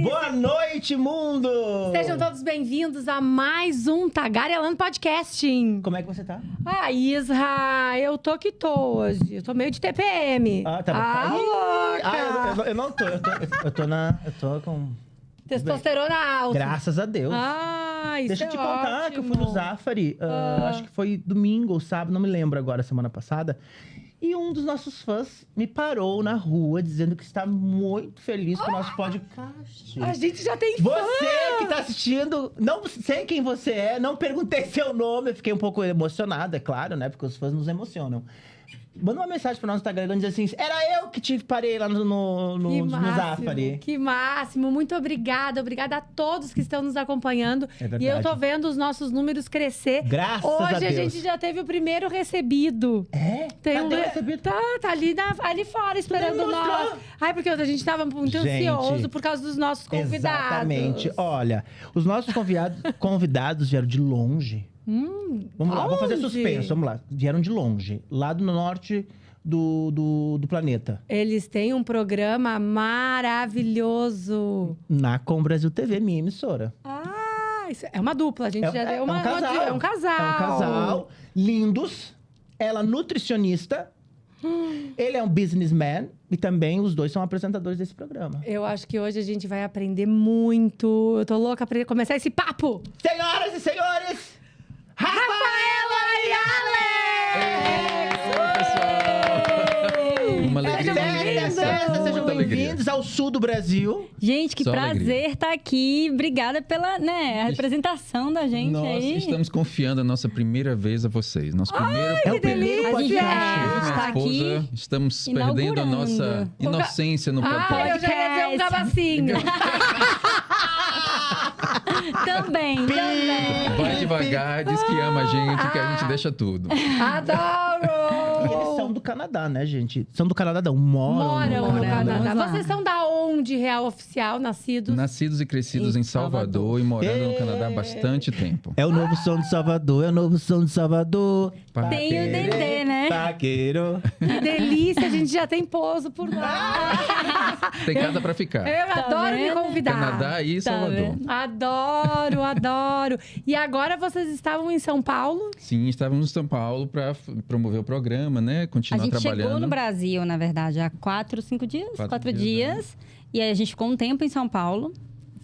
Boa noite, mundo! Sejam todos bem-vindos a mais um Tagarelando Podcasting. Como é que você tá? Isra, eu tô que tô hoje. Eu tô meio de TPM. Tá. Louca! Eu não tô. Eu tô com... Testosterona alta. Graças a Deus. Isso Deixa eu te contar ótimo. que eu fui no Zafari, acho que foi domingo ou sábado, não me lembro agora, semana passada. E um dos nossos fãs me parou na rua dizendo que está muito feliz com o nosso podcast. A gente já tem fã! Você que tá assistindo, não sei quem você é, não perguntei seu nome, eu fiquei um pouco emocionada, é claro, né? Porque os fãs nos emocionam. Manda uma mensagem pro nosso Instagram dizendo assim: era eu que te parei lá no Zafari. Que máximo, muito obrigada. Obrigada a todos que estão nos acompanhando. É verdade. E eu tô vendo os nossos números crescer. Graças a Hoje Deus. a gente já teve o primeiro recebido. É? Cadê o recebido? Tá ali fora esperando Não nós. mostrou. Ai, porque a gente tava muito ansioso por causa dos nossos convidados. Exatamente. Olha, os nossos convidados vieram de longe. Vamos lá, vou fazer aonde? suspenso, vamos lá. Vieram de longe, lá do norte do planeta. Eles têm um programa maravilhoso. Na Com Brasil TV, minha emissora. Isso é uma dupla, a gente já deu um casal. É um casal. É um casal. Lindos. Ela nutricionista. Ele é um businessman. E também os dois são apresentadores desse programa. Eu acho que hoje a gente vai aprender muito. Eu tô louca pra começar esse papo. Senhoras e senhores, Rafaela e Alex! Uma alegria Sejam Muita alegria. bem-vindos ao sul do Brasil. Gente, que Só prazer alegria. estar aqui. Obrigada pela representação da gente Nós aí. estamos confiando a nossa primeira vez a vocês. Nosso primeiro É o primeiro A gente podcast. está esposa, aqui estamos perdendo a nossa inaugurando. inocência no Eu podcast. já ia dizer um cabacinho. Também. Vai devagar, diz que ama a gente, que a gente deixa tudo. Adoro! E eles são do Canadá, né, gente? São do Canadá, não. Moram No Canadá. Vamos lá. Vocês são da onde, real oficial, nascidos? Nascidos e crescidos Em em Salvador e morando no Canadá há bastante tempo. É o novo som de Salvador, é o novo som de Salvador. Tem o Dendê, né? Paqueiro. Que delícia, a gente já tem pouso por lá. Tem casa pra ficar. Eu adoro me vendo? convidar. Canadá e Tá Salvador. vendo? Adoro. E agora vocês estavam em São Paulo? Sim, estávamos em São Paulo para promover o programa, né? A Continuar gente trabalhando. chegou no Brasil, na verdade, há 4, 5 dias? 4 dias. E aí a gente ficou um tempo em São Paulo.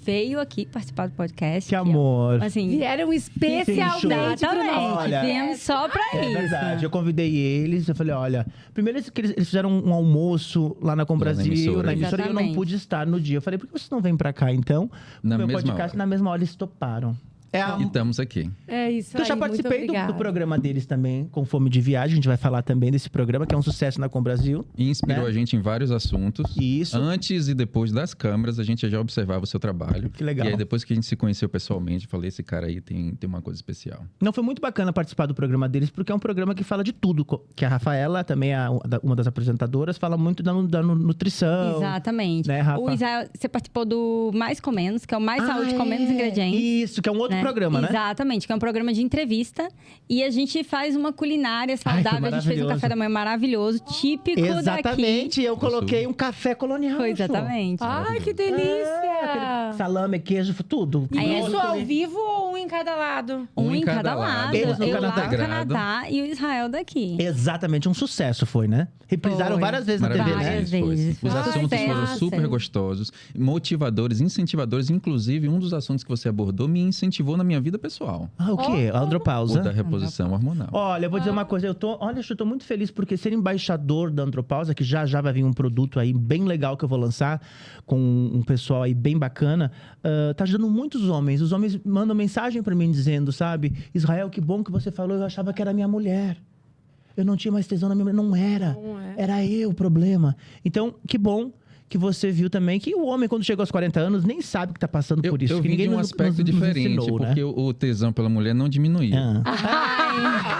Veio aqui participar do podcast. Que amor. Assim, Vieram especialmente pro exatamente. nosso Olha, Viemos só pra É isso. verdade, eu convidei eles, eu falei, olha... Primeiro eles fizeram um almoço lá na Com Lá na Brasil, emissora. na emissora, e eu não Exatamente. pude estar no dia. Eu falei, por que vocês não vêm pra cá, então? Na meu mesma podcast, hora. na mesma hora, eles toparam. É a... E estamos aqui. É isso Eu aí, já muito participei do obrigada. programa deles também, com Fome de Viagem. A gente vai falar também desse programa, que é um sucesso na Com Brasil. E inspirou Né? a gente em vários assuntos. Isso. Antes e depois das câmeras, a gente já observava o seu trabalho. Que legal. E aí, depois que a gente se conheceu pessoalmente, eu falei, esse cara aí tem uma coisa especial. Não, foi muito bacana participar do programa deles, porque é um programa que fala de tudo. Que a Rafaela, também uma das apresentadoras, fala muito da nutrição. Exatamente. Né, Rafa? O Israel, você participou do Mais com Menos, que é o Mais Saúde com Menos Ingredientes. Isso, que é um outro né? programa, né? Exatamente, que é um programa de entrevista. E a gente faz uma culinária saudável. A gente fez um maravilhoso. café da manhã maravilhoso, típico daqui. Exatamente, eu coloquei um café colonial. Foi no show. exatamente. Ai, que É, delícia! aquele salame, queijo, tudo. E Aí, isso Brócolis. ao vivo ou um em cada lado? Um em cada lado. Eles no Eu Canadá. lá no Canadá e o Israel daqui. Exatamente, um sucesso foi, né? Reprisaram Foi. várias vezes na TV, né? Várias vezes. Os Foi assuntos foram sucesso. super gostosos, motivadores, incentivadores. Inclusive, um dos assuntos que você abordou me incentivou na minha vida pessoal. Ah, o quê? A O andropausa? da reposição hormonal. Olha, eu vou dizer uma coisa, eu tô muito feliz porque ser embaixador da andropausa, que já vai vir um produto aí bem legal que eu vou lançar com um pessoal aí bem bacana, tá ajudando muitos homens. Os homens mandam mensagem pra mim dizendo, sabe, Israel, que bom que você falou, eu achava que era minha mulher. Eu não tinha mais tesão na minha mulher. Não era. Era eu o problema. Então, que bom que você viu também que o homem, quando chega aos 40 anos, nem sabe que tá passando por isso. Eu que vi de ninguém um nos aspecto diferente, ensinou, né? porque o tesão pela mulher não diminuía.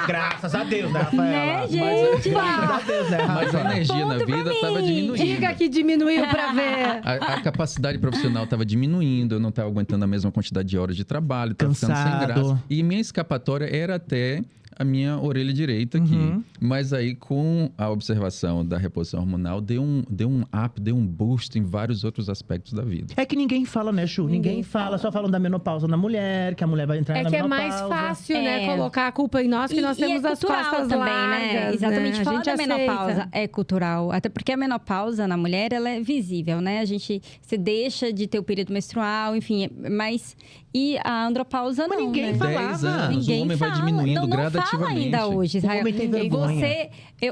Graças a Deus, né, Rafaela? Né, Mas- gente? Graças a Deus, né, Mas a Rafa? energia na vida estava diminuindo. Diga que diminuiu pra ver. A capacidade profissional estava diminuindo, eu não estava aguentando a mesma quantidade de horas de trabalho, estava ficando sem Cansado. graça. E minha escapatória era até a minha orelha direita aqui. Mas aí, com a observação da reposição hormonal, deu um up, deu um boost em vários outros aspectos da vida. É que ninguém fala, né, Chu? Ninguém fala, só falam da menopausa na mulher, que a mulher vai entrar na menopausa. É que é mais fácil, né, colocar a culpa em nós, que nós temos as costas também, largas, né? Exatamente, né? falar da aceita. menopausa é cultural. Até porque a menopausa na mulher, ela é visível, né? Você deixa de ter o período menstrual, enfim, mas... E a andropausa Mas não, ninguém né? falava. 10 anos, Ninguém o homem vai fala. diminuindo não gradativamente. Fala ainda hoje, Israel. O homem tem vergonha.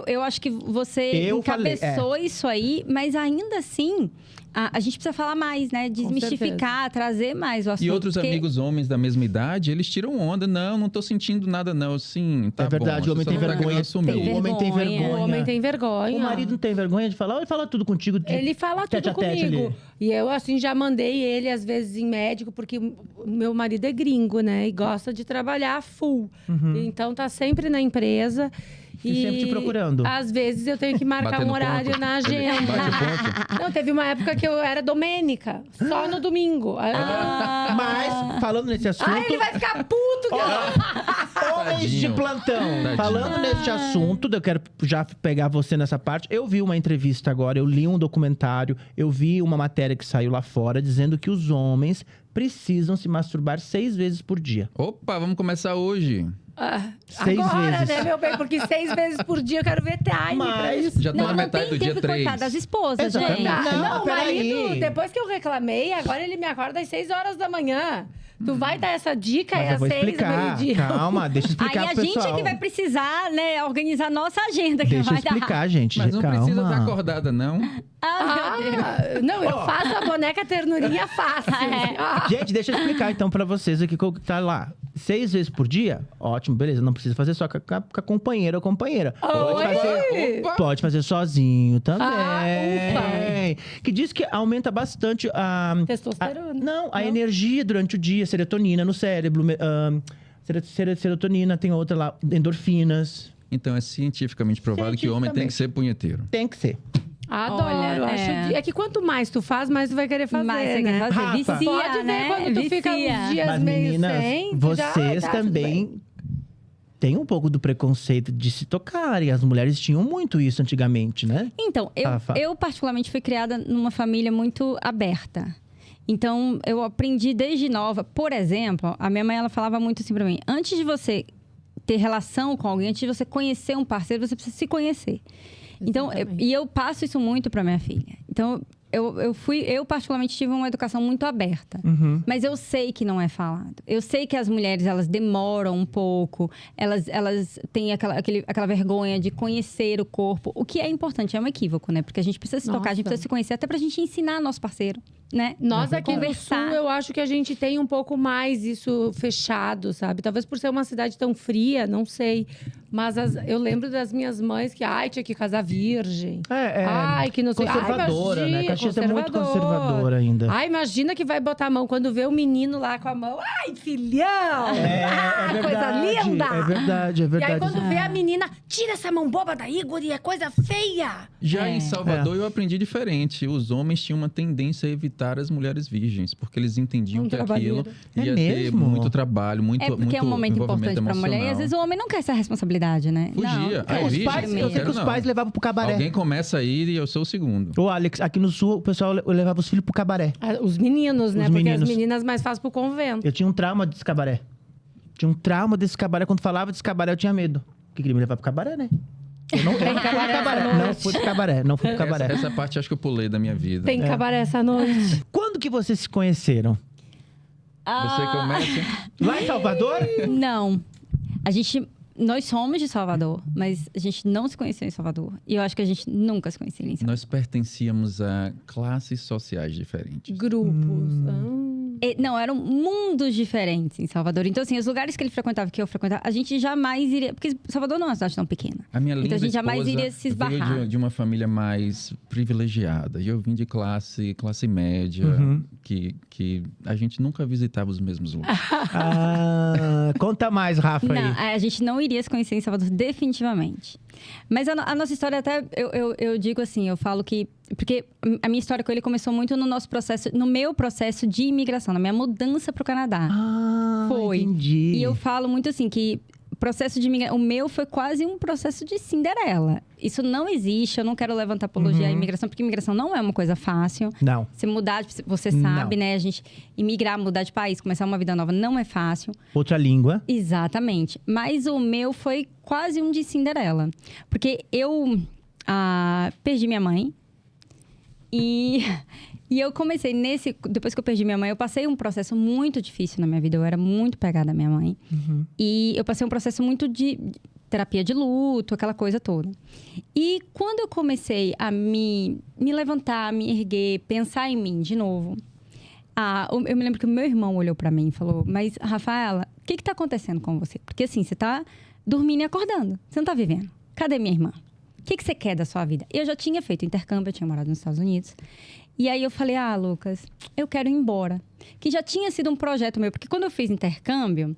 Eu acho que você Eu encabeçou isso aí, mas ainda assim, a gente precisa falar mais, né? Desmistificar, trazer mais o assunto. E outros porque... amigos homens da mesma idade, eles tiram onda. Não tô sentindo nada, não. Sim, tá bom. É verdade, você o homem só tem não tá querendo vergonha. assumir. O homem tem vergonha. O homem tem vergonha. O marido não tem vergonha de falar? Ele fala tudo contigo. Ele fala tete tudo a tete comigo. ali. E eu, assim, já mandei ele, às vezes, em médico, porque o meu marido é gringo, né? E gosta de trabalhar full. Então, tá sempre na empresa. E sempre te procurando. Às vezes eu tenho que marcar Batendo um horário ponto. na Ele agenda. bate ponto. Não, teve uma época que eu era domênica, só no domingo. Mas, falando nesse assunto... Ele vai ficar puto que Homens de Tadinho. plantão. Tadinho. Falando nesse assunto, eu quero já pegar você nessa parte. Eu vi uma entrevista agora, eu li um documentário, eu vi uma matéria que saiu lá fora dizendo que os homens precisam se masturbar 6 vezes por dia. Opa, vamos começar hoje. 6 agora, vezes. né, meu bem? Porque 6 vezes por dia eu quero ver time pra Mas- isso. Já tô na metade do dia 3. Coitada das esposas, Exatamente. gente. Não, o peraí. marido, depois que eu reclamei, agora ele me acorda às 6 horas da manhã. Tu vai dar essa dica Mas às eu vou 6 explicar. meio-dia? Calma, deixa eu Aí explicar a pro gente pessoal. é que vai precisar, né, organizar nossa agenda. Que Deixa eu vai dar. explicar, gente. Mas não calma. precisa estar acordada, não. Ah, meu Deus. Não, eu faço a boneca ternurinha fácil. Gente, deixa eu explicar então pra vocês aqui o que tá lá. 6 vezes por dia? Ótimo, beleza. Não precisa fazer só com a companheira ou companheira. Pode fazer sozinho também. Que diz que aumenta bastante a... Testosterona. A energia durante o dia, serotonina no cérebro. Serotonina, tem outra lá, endorfinas. Então é cientificamente provado que o homem tem que ser punheteiro. Tem que ser. Adoro, Olha, acho. É que quanto mais tu faz, mais tu vai querer fazer, Mas você né? quer fazer, Rafa. vicia, Pode ver né? quando tu fica uns dias Mas meio meninas, sem. tu já, vocês tá, tudo bem. também têm um pouco do preconceito de se tocarem. As mulheres tinham muito isso antigamente, né? Então, eu particularmente fui criada numa família muito aberta. Então, eu aprendi desde nova. Por exemplo, a minha mãe, ela falava muito assim pra mim. Antes de você ter relação com alguém, antes de você conhecer um parceiro, você precisa se conhecer. Então, eu passo isso muito pra minha filha. Então, eu particularmente tive uma educação muito aberta. Mas eu sei que não é falado. Eu sei que as mulheres, elas demoram um pouco. Elas têm aquela vergonha de conhecer o corpo. O que é importante, é um equívoco, né? Porque a gente precisa se tocar, a gente precisa se conhecer. Até pra gente ensinar nosso parceiro, né? Nós aqui conversar. no Sul, eu acho que a gente tem um pouco mais isso fechado, sabe? Talvez por ser uma cidade tão fria, não sei. Mas eu lembro das minhas mães que, tinha que casar virgem. Ai, que não sei. Conservadora, imagina, né? Caxias é muito conservadora ainda. Imagina que vai botar a mão. Quando vê o menino lá com a mão. Ai, filhão! É coisa linda! É verdade, é verdade. E aí, quando vê a menina, tira essa mão boba daí, guri, é coisa feia! Já em Salvador, eu aprendi diferente. Os homens tinham uma tendência a evitar as mulheres virgens, porque eles entendiam que aquilo ia ter muito trabalho, muito É porque é um momento importante pra mulher. E às vezes o homem não quer essa responsabilidade, né? Fugia. Eu sei que os pais levavam pro cabaré. Alguém começa a ir e eu sou o segundo. Ô, Alex, aqui no Sul, o pessoal levava os filhos pro cabaré. Os meninos, né? Os Porque meninos. as meninas mais fácil pro convento. Eu tinha um trauma desse cabaré. Tinha um trauma desse cabaré. Quando falava desse cabaré, eu tinha medo. Que queria me levar pro cabaré, né? Eu não fui pro cabaré. Não fui pro cabaré. Não fui pro cabaré. Essa parte acho que eu pulei da minha vida. Tem cabaré essa noite. Quando que vocês se conheceram? Você começa? Lá em Salvador? Não. Nós somos de Salvador, mas a gente não se conheceu em Salvador. E eu acho que a gente nunca se conheceu em Salvador. Nós pertencíamos a classes sociais diferentes. Grupos. Não, eram mundos diferentes em Salvador. Então, assim, os lugares que ele frequentava, que eu frequentava, a gente jamais iria... Porque Salvador não é uma cidade tão pequena. A minha linda Então, a gente jamais esposa iria se esbarrar. veio de uma família mais privilegiada. E eu vim de classe média, que a gente nunca visitava os mesmos lugares. Conta mais, Rafa, Não, aí. a gente não iria se conhecer em Salvador, definitivamente. Mas a nossa história até, eu digo assim, eu falo que... Porque a minha história com ele começou muito no meu processo de imigração, na minha mudança para o Canadá. Entendi. E eu falo muito assim que... processo de imigração, o meu foi quase um processo de Cinderela. Isso não existe, eu não quero levantar apologia à imigração, porque imigração não é uma coisa fácil. Não. Se mudar, você sabe, né? A gente imigrar, mudar de país, começar uma vida nova não é fácil. Outra língua. Exatamente. Mas o meu foi quase um de Cinderela. Porque eu perdi minha mãe e eu comecei depois que eu perdi minha mãe, eu passei um processo muito difícil na minha vida. Eu era muito pegada à minha mãe. E eu passei um processo muito de terapia de luto, aquela coisa toda. E quando eu comecei a me levantar, me erguer, pensar em mim de novo, eu me lembro que o meu irmão olhou pra mim e falou: mas, Rafaela, o que tá acontecendo com você? Porque assim, você tá dormindo e acordando. Você não tá vivendo. Cadê minha irmã? O que você quer da sua vida? Eu já tinha feito intercâmbio, eu tinha morado nos Estados Unidos. E aí eu falei: Lucas, eu quero ir embora. Que já tinha sido um projeto meu. Porque quando eu fiz intercâmbio,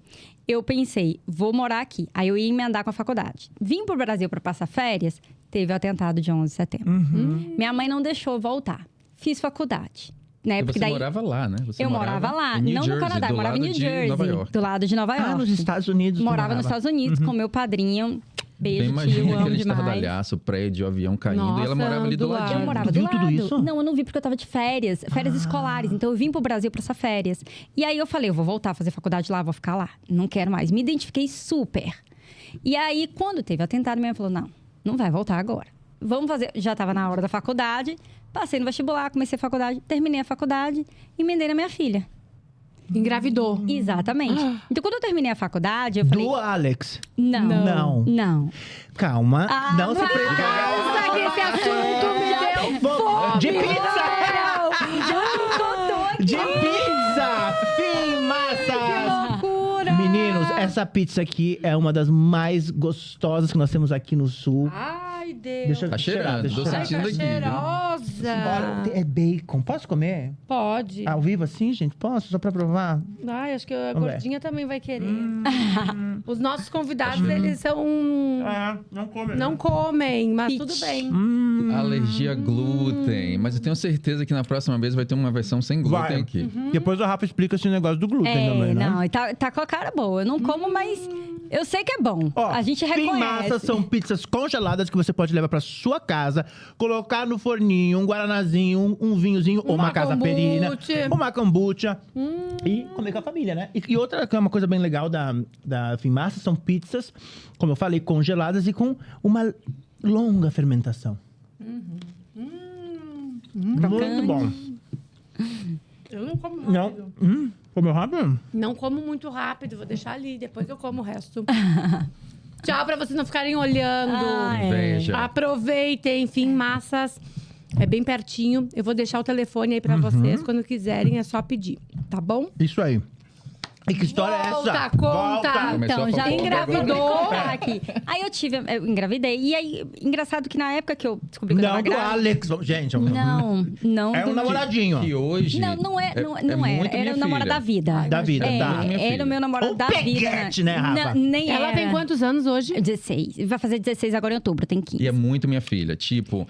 eu pensei, vou morar aqui. Aí eu ia emendar com a faculdade. Vim pro Brasil para passar férias, teve o atentado de 11 de setembro. Minha mãe não deixou voltar. Fiz faculdade. Né? Porque você morava lá, né? Eu morava lá, não no Canadá, eu morava em New Jersey, do lado de Nova York. Nos Estados Unidos. Morava nos Estados Unidos com meu padrinho. Beijo, imagina aquele estardalhaço, prédio, avião caindo. Nossa, e ela morava ali do ladinho. Eu morava do lado. Tudo isso? Não, eu não vi porque eu tava de férias escolares. Então eu vim pro Brasil pra essas férias. E aí eu falei, eu vou voltar a fazer faculdade lá, vou ficar lá. Não quero mais. Me identifiquei super. E aí, quando teve o atentado, minha mãe falou, não vai voltar agora. Vamos fazer. Já tava na hora da faculdade. Passei no vestibular, comecei a faculdade, terminei a faculdade, emendei na minha filha. Engravidou. Exatamente. Então, quando eu terminei a faculdade, eu falei... Do Alex? Não. Calma. Não se preocupe. Nossa, que esse assunto me deu fome. De pizza! De pizza! Fim, massas! Que loucura! Meninos, essa pizza aqui é uma das mais gostosas que nós temos aqui no Sul. Ai, Deus. Deixa eu Tá cheirando, deixa eu tô cheirar. sentindo aqui. Cheirosa. Bora. É bacon. Posso comer? Pode. Ao vivo assim, gente? Posso? Só pra provar? Ai, acho que a Vamos gordinha também vai querer. Os nossos convidados, eles são... não come. Não comem, mas tudo bem. Alergia a glúten. Mas eu tenho certeza que na próxima vez vai ter uma versão sem glúten Vai. aqui. Depois o Rafa explica esse negócio do glúten também, né? Não, tá com a cara boa. Eu não como, mas eu sei que é bom. Ó, A gente reconhece. Fim Massa são pizzas congeladas que você pode levar pra sua casa, colocar no forninho, um guaranazinho, um vinhozinho, ou uma casa perina, uma kombucha e comer com a família, né? E outra que é uma coisa bem legal da Fim Massa são pizzas, como eu falei, congeladas e com uma longa fermentação. Muito bom. Eu não como rápido. Não. Comeu rápido? Não como muito rápido, vou deixar ali, depois eu como o resto. Tchau, pra vocês não ficarem olhando. Inveja. Aproveitem, Fim Massas. É bem pertinho. Eu vou deixar o telefone aí pra vocês. Quando quiserem, é só pedir. Tá bom? Isso aí. E que história é essa? Conta! Então, já engravidou. aqui. Aí eu engravidei. E aí, engraçado que na época que eu descobri que eu tava Não do grávida... Alex. Gente, Não. é um namoradinho. Que hoje... Não era. muito Era minha o namorado filha. da vida. Da vida, tá. Era o meu namorado Um da vida. peguete, né, Rafa? Nem Ela era. tem quantos anos hoje? 16. Vai fazer 16 agora em outubro, tem 15. E é muito minha filha. Tipo,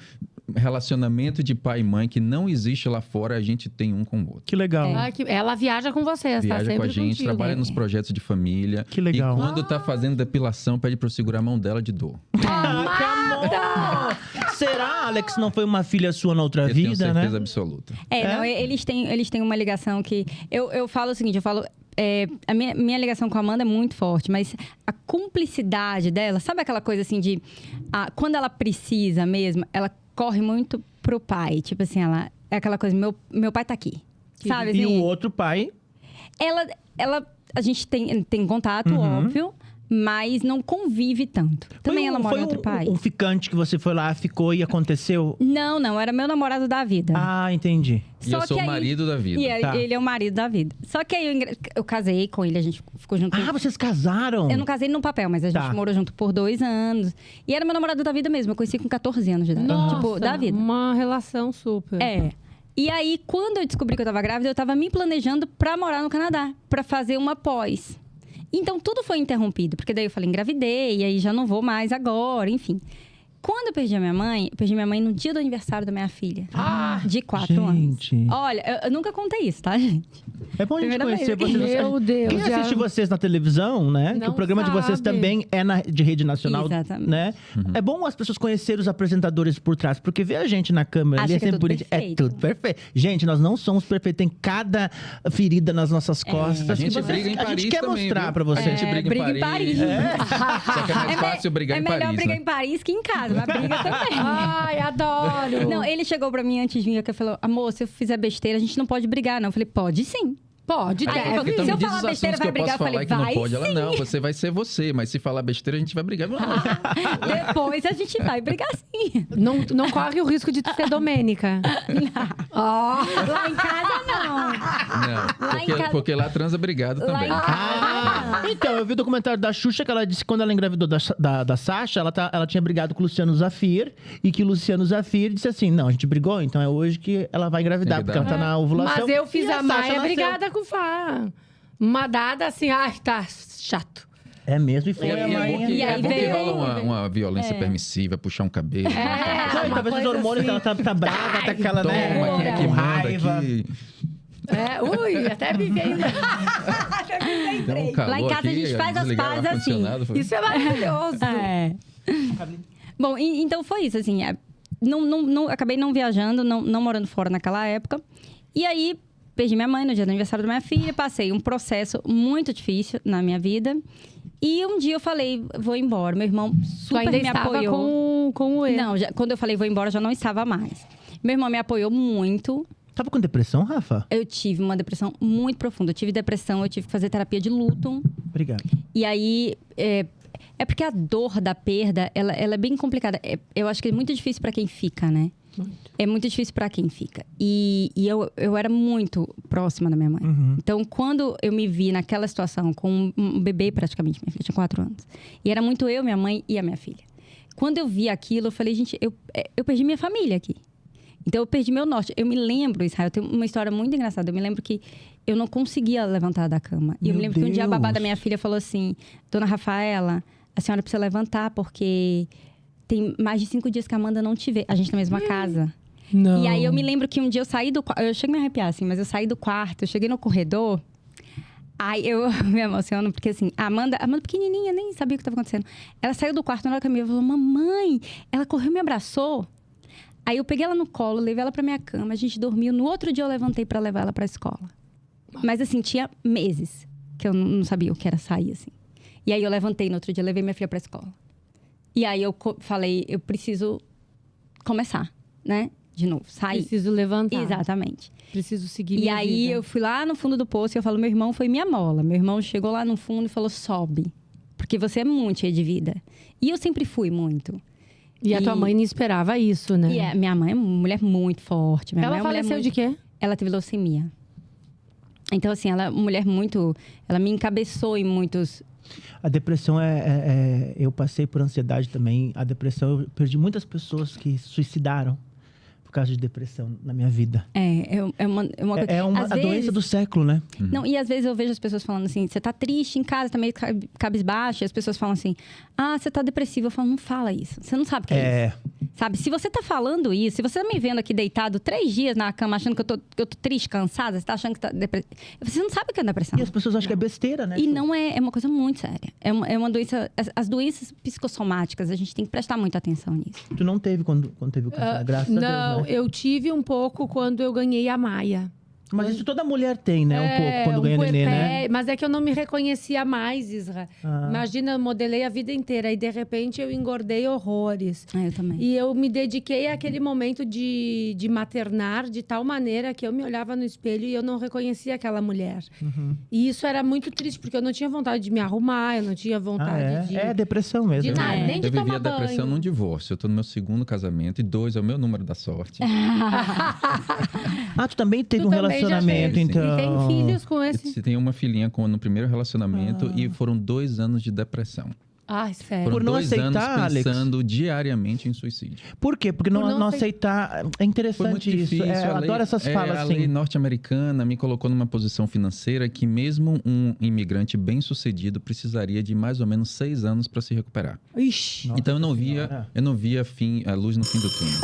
relacionamento de pai e mãe que não existe lá fora, a gente tem um com o outro. Que legal. Ela viaja com vocês, tá Viaja sempre com a gente, contigo. trabalha nos projetos de família. Que legal. E quando tá fazendo depilação, pede pra eu segurar a mão dela de dor. Amada! Será, Alex, não foi uma filha sua na outra Eu tenho vida, certeza né? absoluta. Não, eles têm uma ligação que... Eu falo o seguinte, a minha ligação com a Amanda é muito forte, mas a cumplicidade dela, sabe aquela coisa assim de... quando ela precisa mesmo, ela corre muito pro pai. Tipo assim, ela... É aquela coisa, meu pai tá aqui. Sabe assim? E o outro pai? A gente tem contato, óbvio, mas não convive tanto. Também ela mora em outro país. Um ficante que você foi lá, ficou e aconteceu? Não, era meu namorado da vida. Ah, entendi. E eu sou o marido da vida. E Tá. ele é o marido da vida. Só que aí eu casei com ele, a gente ficou junto. Vocês casaram? Eu não casei no papel, mas a gente morou junto por 2 anos. E era meu namorado da vida mesmo. Eu conheci com 14 anos de idade. Nossa, tipo, da vida. uma relação super. E aí, quando eu descobri que eu tava grávida, eu tava me planejando pra morar no Canadá. Pra fazer uma pós. Então, tudo foi interrompido. Porque daí eu falei, engravidei. E aí, já não vou mais agora, enfim. Quando eu perdi minha mãe no dia do aniversário da minha filha. De 4 anos. Olha, eu nunca contei isso, tá, gente? É bom a gente conhecer vocês. Meu Deus. Quem assiste vocês na televisão, né? Que o programa de vocês também é de rede nacional, né? É bom as pessoas conhecerem os apresentadores por trás, porque ver a gente na câmera ali é sempre bonito. É tudo perfeito. Gente, nós não somos perfeitos. Tem cada ferida nas nossas costas. A gente briga em Paris. A gente quer mostrar pra vocês. A gente briga em Paris. Só que é mais fácil brigar em Paris. É melhor brigar em Paris que em casa. Mas briga também. Ai, adoro. Não, ele chegou pra mim antes de vir e falou: amor, se eu fizer besteira, a gente não pode brigar, não. Eu falei: pode sim. Pode, deve. Então, se eu falar besteira, vai brigar, eu falei, que vai não pode. sim. Ela, não, você vai ser você. Mas se falar besteira, a gente vai brigar. Depois a gente vai brigar sim. Não corre o risco de tu ser Domênica. Lá em casa, não. Não, porque lá transa brigado também. Então, eu vi o documentário da Xuxa, que ela disse que quando ela engravidou da Sasha, ela tinha brigado com o Luciano Zafir. E que o Luciano Zafir disse assim, não, a gente brigou, então é hoje que ela vai engravidar. Porque ela tá na ovulação. Mas eu fiz a Maia brigada com o Fá. Uma dada assim, tá chato. É mesmo, e foi a mãe. É bom que rola uma violência permissiva, puxar um cabelo. Talvez os hormônios que ela tá brava, tá aquela, né? Que raiva. Até me veio. Lá em casa a gente faz as pazes assim. Isso é maravilhoso. Bom, então foi isso, assim. Acabei não viajando, não morando fora naquela época. E aí, perdi minha mãe no dia do aniversário da minha filha. Passei um processo muito difícil na minha vida. E um dia eu falei, vou embora. Meu irmão super me apoiou. Com ele. Não, quando eu falei vou embora, já não estava mais. Meu irmão me apoiou muito. Tava com depressão, Rafa? Eu tive uma depressão muito profunda. Eu tive depressão, eu tive que fazer terapia de luto. Obrigado. E aí, é porque a dor da perda, ela é bem complicada. Eu acho que é muito difícil para quem fica, né? É muito difícil para quem fica. E eu era muito próxima da minha mãe. Então, quando eu me vi naquela situação, com um bebê praticamente, minha filha tinha 4 anos. E era muito eu, minha mãe e a minha filha. Quando eu vi aquilo, eu falei, gente, eu perdi minha família aqui. Então, eu perdi meu norte. Eu me lembro, Israel, tem uma história muito engraçada. Eu me lembro que eu não conseguia levantar da cama. E eu me lembro que um dia a babá da minha filha falou assim, Dona Rafaela, a senhora precisa levantar porque tem mais de 5 dias que a Amanda não te vê. A gente na mesma casa. Não. E aí, eu me lembro que um dia eu saí do quarto... Eu chego a me arrepiar, assim, mas eu saí do quarto, eu cheguei no corredor... Aí eu me emociono, porque assim, a Amanda pequenininha, nem sabia o que estava acontecendo. Ela saiu do quarto na hora que eu me falou, mamãe, ela correu e me abraçou. Aí eu peguei ela no colo, levei ela pra minha cama, a gente dormiu. No outro dia eu levantei pra levar ela pra escola. Mas assim, tinha meses que eu não sabia o que era sair, assim. E aí eu levantei no outro dia, levei minha filha pra escola. E aí eu falei, eu preciso começar, né? De novo, sair. Preciso levantar. Exatamente. Preciso seguir minha vida. E aí eu fui lá no fundo do poço e eu falo, meu irmão foi minha mola. Meu irmão chegou lá no fundo e falou, sobe. Porque você é muito cheia de vida. E eu sempre fui muito. E a tua mãe não esperava isso, né? E minha mãe é uma mulher muito forte. Ela faleceu de quê? Ela teve leucemia. Então, assim, ela é uma mulher muito... Ela me encabeçou em muitos... A depressão eu passei por ansiedade também. A depressão, eu perdi muitas pessoas que se suicidaram por causa de depressão na minha vida. É uma coisa... É a doença do século, né? Não, e às vezes eu vejo as pessoas falando assim, você tá triste em casa, tá meio cabisbaixa, e as pessoas falam assim, você tá depressiva. Eu falo, não fala isso. Você não sabe o que é isso. Sabe, se você tá falando isso, se você tá me vendo aqui deitado 3 dias na cama, achando que eu tô triste, cansada, você tá achando que tá depressiva. Você não sabe o que é depressão. E as pessoas acham que é besteira, né? E não é uma coisa muito séria. É uma doença... As doenças psicossomáticas, a gente tem que prestar muita atenção nisso. Tu não teve quando teve o câncer, graças a Deus, Não, né? eu tive um pouco quando eu ganhei a Maia. Mas isso toda mulher tem, né? Um pouco, quando ganha neném, né? Mas é que eu não me reconhecia mais, Isra. Imagina, eu modelei a vida inteira. E, de repente, eu engordei horrores. Eu também. E eu me dediquei àquele momento de maternar de tal maneira que eu me olhava no espelho e eu não reconhecia aquela mulher. E isso era muito triste, porque eu não tinha vontade de me arrumar, eu não tinha vontade de... É depressão mesmo. De nada, nem de eu vivi tomar a depressão banho. num divórcio. Eu tô no meu 2º casamento e 2 é o meu número da sorte. Tu também teve um relacionamento, então. E tem filhos com esse... Você tem uma filhinha no primeiro relacionamento e foram 2 anos de depressão. sério. Foram por não 2 aceitar, anos pensando diariamente em suicídio. Por quê? Porque não aceitar... É interessante isso. Eu adoro essas falas a assim. A lei norte-americana me colocou numa posição financeira que mesmo um imigrante bem-sucedido precisaria de mais ou menos 6 anos para se recuperar. Ixi. Então eu não via a luz no fim do túnel.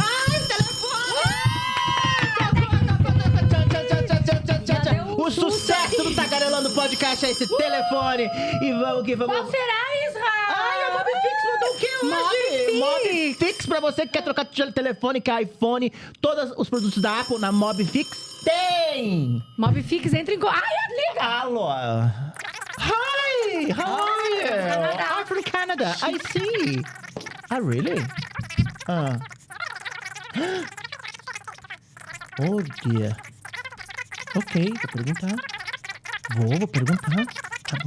O sucesso do Tagarelando Podcast é esse telefone. E vamos que vamos. Qual será, Israel? Ai, a Mobifix mandou o quê hoje? Mobifix, pra você que quer trocar de telefone, que é iPhone, todos os produtos da Apple na Mobifix tem. Mobifix, entra em... Ai, liga! Alô. Hi, how are you? I'm from Canada. I see. Really? Oh, dear. Ok, vou perguntar. Vou perguntar. Tá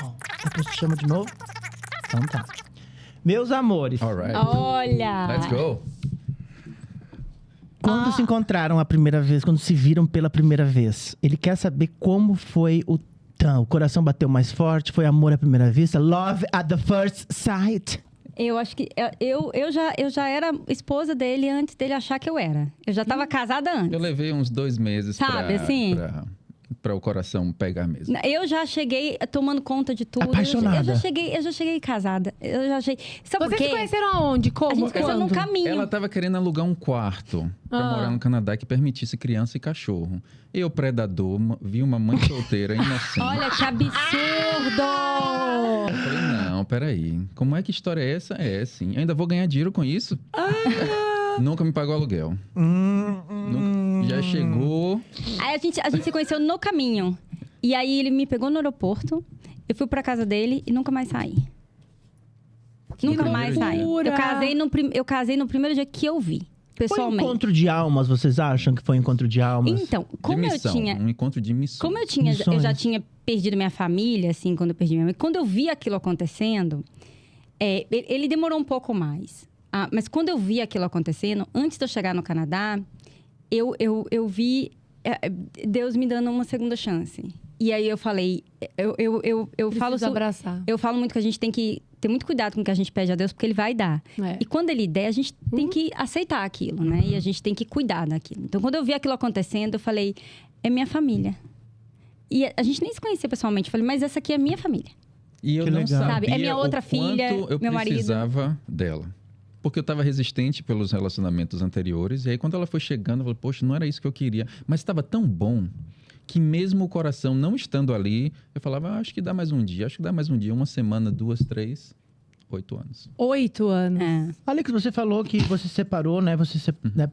bom. Depois te chama de novo? Então tá. Meus amores. All right. Olha! Let's go. Quando se encontraram a primeira vez, quando se viram pela primeira vez, ele quer saber como foi o coração bateu mais forte, foi amor à primeira vista, love at the first sight. Eu acho que eu já era esposa dele antes dele achar que eu era. Eu já estava casada antes. Eu levei uns 2 meses para o coração pegar mesmo. Eu já cheguei tomando conta de tudo. Apaixonada. Eu já cheguei casada. Sabe por quê? Vocês se conheceram aonde? Como? A gente se conheceu num caminho. Ela estava querendo alugar um quarto para morar no Canadá que permitisse criança e cachorro. Eu, predador, vi uma mãe solteira inocente. Olha que absurdo! Eu falei, não, peraí. Como é que história é essa? É, sim. Eu ainda vou ganhar dinheiro com isso? Nunca me pagou aluguel. Nunca. Já chegou. Aí a gente se conheceu no caminho. E aí ele me pegou no aeroporto. Eu fui pra casa dele e nunca mais saí. Nunca mais saí. Eu casei no primeiro dia que eu vi. Pessoalmente. Foi um encontro de almas, vocês acham que foi um encontro de almas? Então, como eu tinha... Um encontro de missão. Como eu já tinha perdido minha família, assim, quando eu perdi minha mãe. Quando eu vi aquilo acontecendo, ele demorou um pouco mais. Mas quando eu vi aquilo acontecendo, antes de eu chegar no Canadá, eu vi Deus me dando uma segunda chance. E aí eu falei, eu falo abraçar. Eu falo muito que a gente tem que ter muito cuidado com o que a gente pede a Deus, porque Ele vai dar. E quando Ele der, a gente tem que aceitar aquilo, né? E a gente tem que cuidar daquilo. Então, quando eu vi aquilo acontecendo, eu falei, é minha família. E a gente nem se conhecia pessoalmente. Eu falei, mas essa aqui é minha família. E eu não sabia é minha outra filha, meu marido. Eu precisava dela. Porque eu estava resistente pelos relacionamentos anteriores. E aí, quando ela foi chegando, eu falei, poxa, não era isso que eu queria. Mas estava tão bom que mesmo o coração não estando ali, eu falava, acho que dá mais um dia. Acho que dá mais um dia. 1 semana, 2, 3, 8 anos. 8 anos. Alex, você falou que você separou, né? Você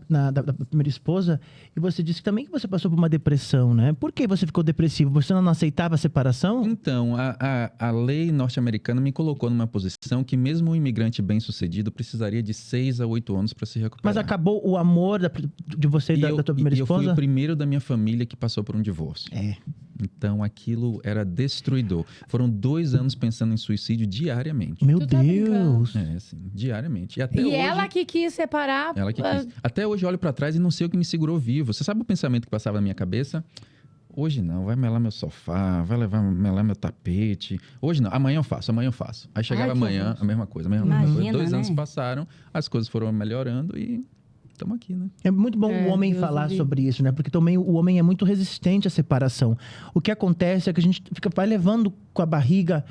da primeira esposa. E você disse também que você passou por uma depressão, né? Por que você ficou depressivo? Você não aceitava a separação? Então, a lei norte-americana me colocou numa posição que mesmo um imigrante bem-sucedido precisaria de 6 a 8 anos para se recuperar. Mas acabou o amor de você e da tua primeira esposa? Eu fui o primeiro da minha família que passou por um divórcio. Então, aquilo era destruidor. Foram 2 anos pensando em suicídio diariamente. Meu Deus! Sim, diariamente. E até hoje, ela que quis separar. Ela que quis. Até hoje eu olho pra trás e não sei o que me segurou vivo. Você sabe o pensamento que passava na minha cabeça? Hoje não, vai melar meu sofá, vai melar meu tapete. Hoje não, amanhã eu faço. Aí chegava amanhã, a mesma coisa. Imagina, 2 anos né? passaram, as coisas foram melhorando e... estamos aqui, né? É muito bom o homem falar sobre isso, né? Porque também o homem é muito resistente à separação. O que acontece é que a gente vai levando com a barriga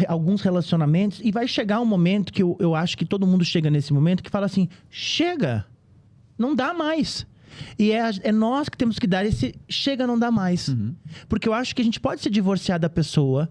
alguns relacionamentos e vai chegar um momento que eu acho que todo mundo chega nesse momento que fala assim, chega, não dá mais. E é nós que temos que dar esse chega, não dá mais. Porque eu acho que a gente pode se divorciar da pessoa,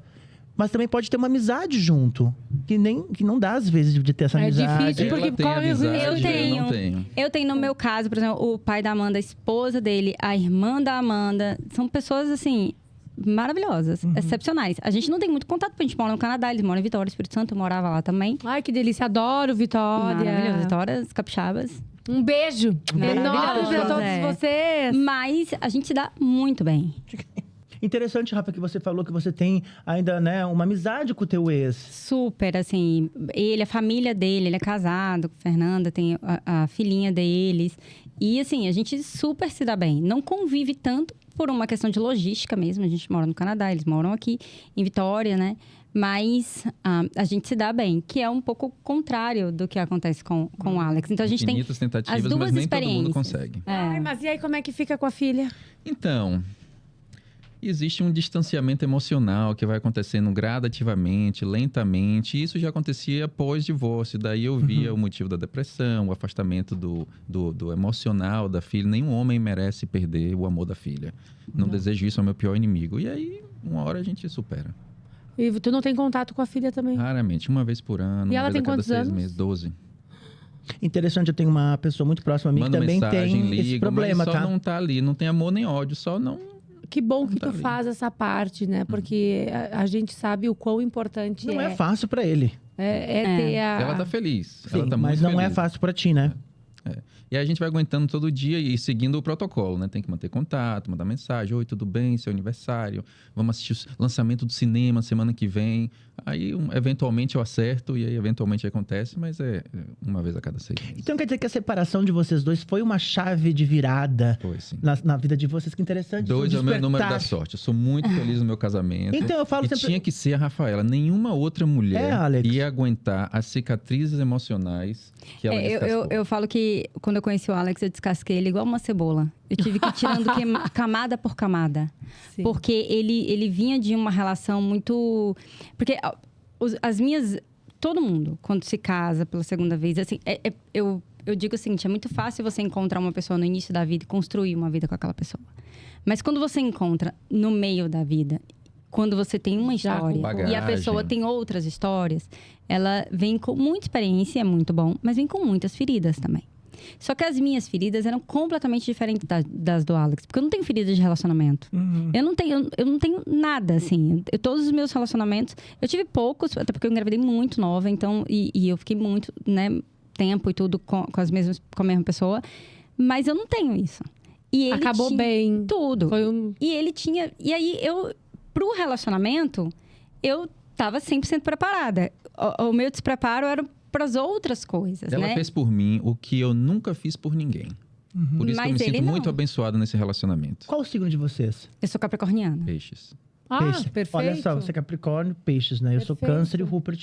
mas também pode ter uma amizade junto. Que não dá, às vezes, de ter essa amizade. É difícil, porque corre o risco. Eu tenho, no meu caso, por exemplo, o pai da Amanda, a esposa dele, a irmã da Amanda. São pessoas, assim, maravilhosas, excepcionais. A gente não tem muito contato, porque a gente mora no Canadá, eles moram em Vitória, Espírito Santo, eu morava lá também. Ai, que delícia, adoro Vitória. Maravilhoso, Vitória, as capixabas. Um beijo enorme pra todos vocês. Mas a gente se dá muito bem. Interessante, Rafa, que você falou que você tem ainda, né, uma amizade com o teu ex. Super, assim, a família dele, ele é casado com a Fernanda, tem a filhinha deles. E, assim, a gente super se dá bem. Não convive tanto por uma questão de logística mesmo. A gente mora no Canadá, eles moram aqui em Vitória, né? mas a gente se dá bem, que é um pouco contrário do que acontece com o Alex. Então a gente tem tentativas, as duas mas nem experiências. todo mundo consegue. Ai, mas e aí como é que fica com a filha? Então, existe um distanciamento emocional que vai acontecendo gradativamente, lentamente. Isso já acontecia pós-divórcio. Daí eu via o motivo da depressão, o afastamento do emocional da filha. Nenhum homem merece perder o amor da filha. Não desejo isso ao meu pior inimigo. E aí, uma hora a gente supera. E tu não tem contato com a filha também? Raramente, uma vez por ano. E ela tem quantos anos? 6 meses, 12. Interessante, eu tenho uma pessoa muito próxima a mim que também tem esse problema, mas só não tá ali, não tem amor nem ódio, só não... Que bom que tá tu ali. faz essa parte, né? Porque a gente sabe o quão importante Não é fácil pra ele. ter a... Ela tá feliz, Sim, ela tá mas muito não feliz. é fácil pra ti, né? E aí a gente vai aguentando todo dia e seguindo o protocolo, né? Tem que manter contato, mandar mensagem. Oi, tudo bem? Seu aniversário. Vamos assistir o lançamento do cinema semana que vem. Aí, eventualmente, eu acerto e aí, eventualmente, acontece. Mas é uma vez a cada 6 meses. Então quer dizer que a separação de vocês dois foi uma chave de virada Foi, sim. na vida de vocês. Que interessante. 2 é o meu número da despertar. sorte. Eu sou muito feliz no meu casamento. Então, eu falo e sempre- tinha que ser a Rafaela. Nenhuma outra mulher Alex. ia aguentar as cicatrizes emocionais que ela descascou. Eu falo que quando eu conheci o Alex, eu descasquei ele igual uma cebola. Eu tive que ir tirando camada por camada. Sim. Porque ele vinha de uma relação muito... Porque as minhas... Todo mundo, quando se casa pela segunda vez, assim, eu digo o seguinte, é muito fácil você encontrar uma pessoa no início da vida e construir uma vida com aquela pessoa. Mas quando você encontra no meio da vida, quando você tem uma Já com história e a bagagem. pessoa tem outras histórias, ela vem com muita experiência, é muito bom, mas vem com muitas feridas também. Só que as minhas feridas eram completamente diferentes das do Alex. Porque eu não tenho feridas de relacionamento. Eu não tenho nada, assim. Todos os meus relacionamentos... Eu tive poucos, até porque eu engravidei muito nova. Então, e eu fiquei muito, né, tempo e tudo com a mesma pessoa. Mas eu não tenho isso. E ele Acabou tinha bem. tudo. Foi um... E ele tinha... E aí, pro relacionamento, eu tava 100% preparada. O meu despreparo era para as outras coisas, Ela né? fez por mim o que eu nunca fiz por ninguém. Por isso que eu me Mas ele sinto não. muito abençoado nesse relacionamento. Qual o signo de vocês? Eu sou capricorniana. Peixes. Peixe. perfeito. Olha só, você é Capricórnio, Peixes, né? Eu sou Perfeito. Câncer e o Rupert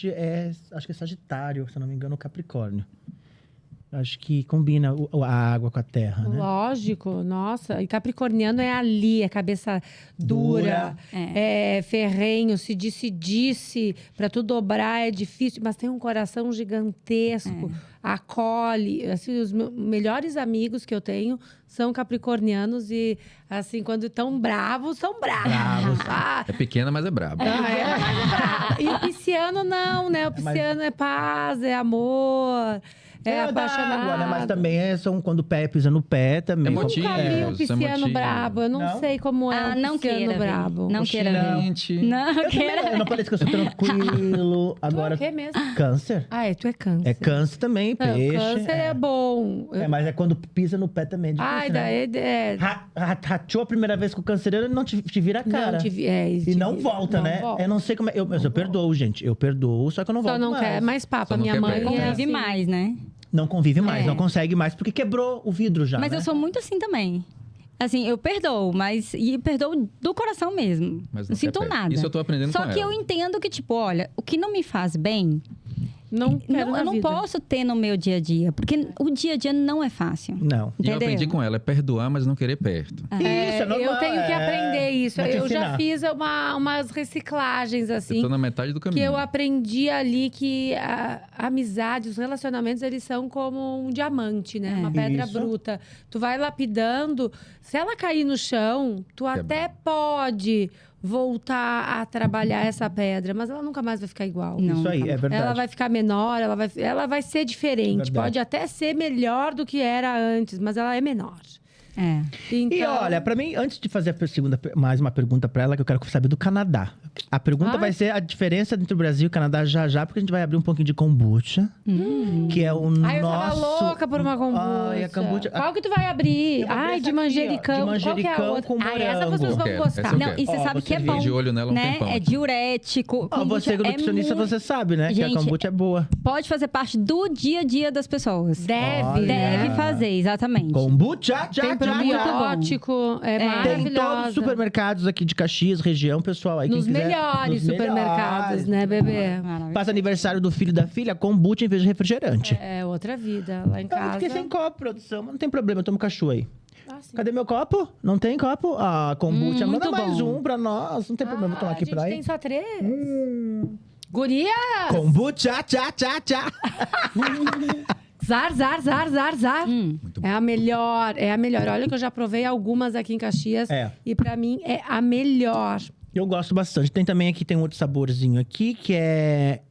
acho que é Sagitário, se eu não me engano, Capricórnio. Acho que combina a água com a terra, né? Lógico, nossa. E capricorniano é ali, é cabeça dura, é ferrenho, se disse, para tu dobrar é difícil, mas tem um coração gigantesco, acolhe. Assim, os melhores amigos que eu tenho são capricornianos e, assim, quando estão bravos, são bravos. Ah, É pequena, mas é braba. e o pisciano não, né? O pisciano é paz, é amor... É da apaixonado. água, né? Mas também são quando o pé pisa no pé também. Emotivo. Nunca vi um Isso, pisciano emotivo. brabo. Eu não sei como é um não pisciano queira ver. brabo. Não queira ver. Gente, Não Eu queira também, eu não parece que eu sou tranquilo. Agora, Tu é o quê mesmo? Câncer. Ah, tu é câncer. É câncer também, Não, peixe. câncer é bom. Mas é quando pisa no pé também. É difícil, Ai, né? daí... Rateou a primeira vez com o canceriano, ele não te vira a cara. E não volta, né? Eu não sei como é. Mas eu perdoo, gente. Eu perdoo, só que eu não volto Só não mais. quer mais papo. Só A não minha quer mãe perder. é convive assim. mais, né? Não convive mais, não consegue mais, porque quebrou o vidro já, Mas né? eu sou muito assim também. Assim, eu perdoo, e perdoo do coração mesmo. Mas não não sinto quer perder. nada. Isso eu tô aprendendo Só com que ela. eu entendo que, tipo, olha, o que não me faz bem, Não quero eu na não vida. posso ter no meu dia a dia. Porque o dia a dia não é fácil. Não. E eu Entendeu? aprendi com ela, é perdoar, mas não querer perto. Isso, é normal. Eu tenho que aprender isso. Vou te Eu já ensinar. fiz umas reciclagens, Eu assim. tô na metade do Que caminho. eu aprendi ali que a amizade, os relacionamentos, eles são como um diamante, né? Uma pedra Isso. bruta. Tu vai lapidando. Se ela cair no chão, tu até pode voltar a trabalhar essa pedra, mas ela nunca mais vai ficar igual. Não. Isso aí, é verdade. Ela vai ficar menor, ela vai ser diferente. Verdade. Pode até ser melhor do que era antes, mas ela é menor. É. Então, E olha, pra mim, antes de fazer mais uma pergunta pra ela, que eu quero saber do Canadá. A pergunta Ai. vai ser a diferença entre o Brasil e o Canadá já, porque a gente vai abrir um pouquinho de kombucha, que é o Ai, eu nosso... tava louca por uma kombucha. Ai, a kombucha... Qual que tu vai abrir? Eu vou abrir Ai, essa de aqui, ó, manjericão. de Qual que é a manjericão outra? com Ai, essa morango. vocês Eu vão quero, gostar. essa eu Não, quero. e você Ó, sabe você que é vê bom. de olho nela um né? tempão. É diurético. Você que é nutricionista, você sabe, né? que a Gente, kombucha é boa. Pode fazer parte do dia a dia das pessoas. Deve, Olha. né? Deve fazer, exatamente. Kombucha, Tem Jack! probiótico. É Tem maravilhosa. em todos os supermercados aqui de Caxias, região, pessoal. Aí, Nos quem quiser, melhores nos supermercados, melhores. né, bebê? Faz aniversário do filho e da filha, kombucha em vez de refrigerante. É outra vida. Lá em Eu casa. fiquei sem copo, produção, mas não tem problema, eu tomo cachu aí. Ah, sim. Cadê meu copo? Não tem copo? Ah, kombucha, manda muito mais bom. um pra nós. Não tem problema, vou tomar aqui a gente pra tem aí. só 3. Guria! Kombucha, tchá, tchá, tchá. Zar, zar, zar, zar, zar. É a melhor, é a melhor. Olha que eu já provei algumas aqui em Caxias. É. E pra mim é a melhor. Eu gosto bastante. Tem também aqui, tem um outro saborzinho aqui, que é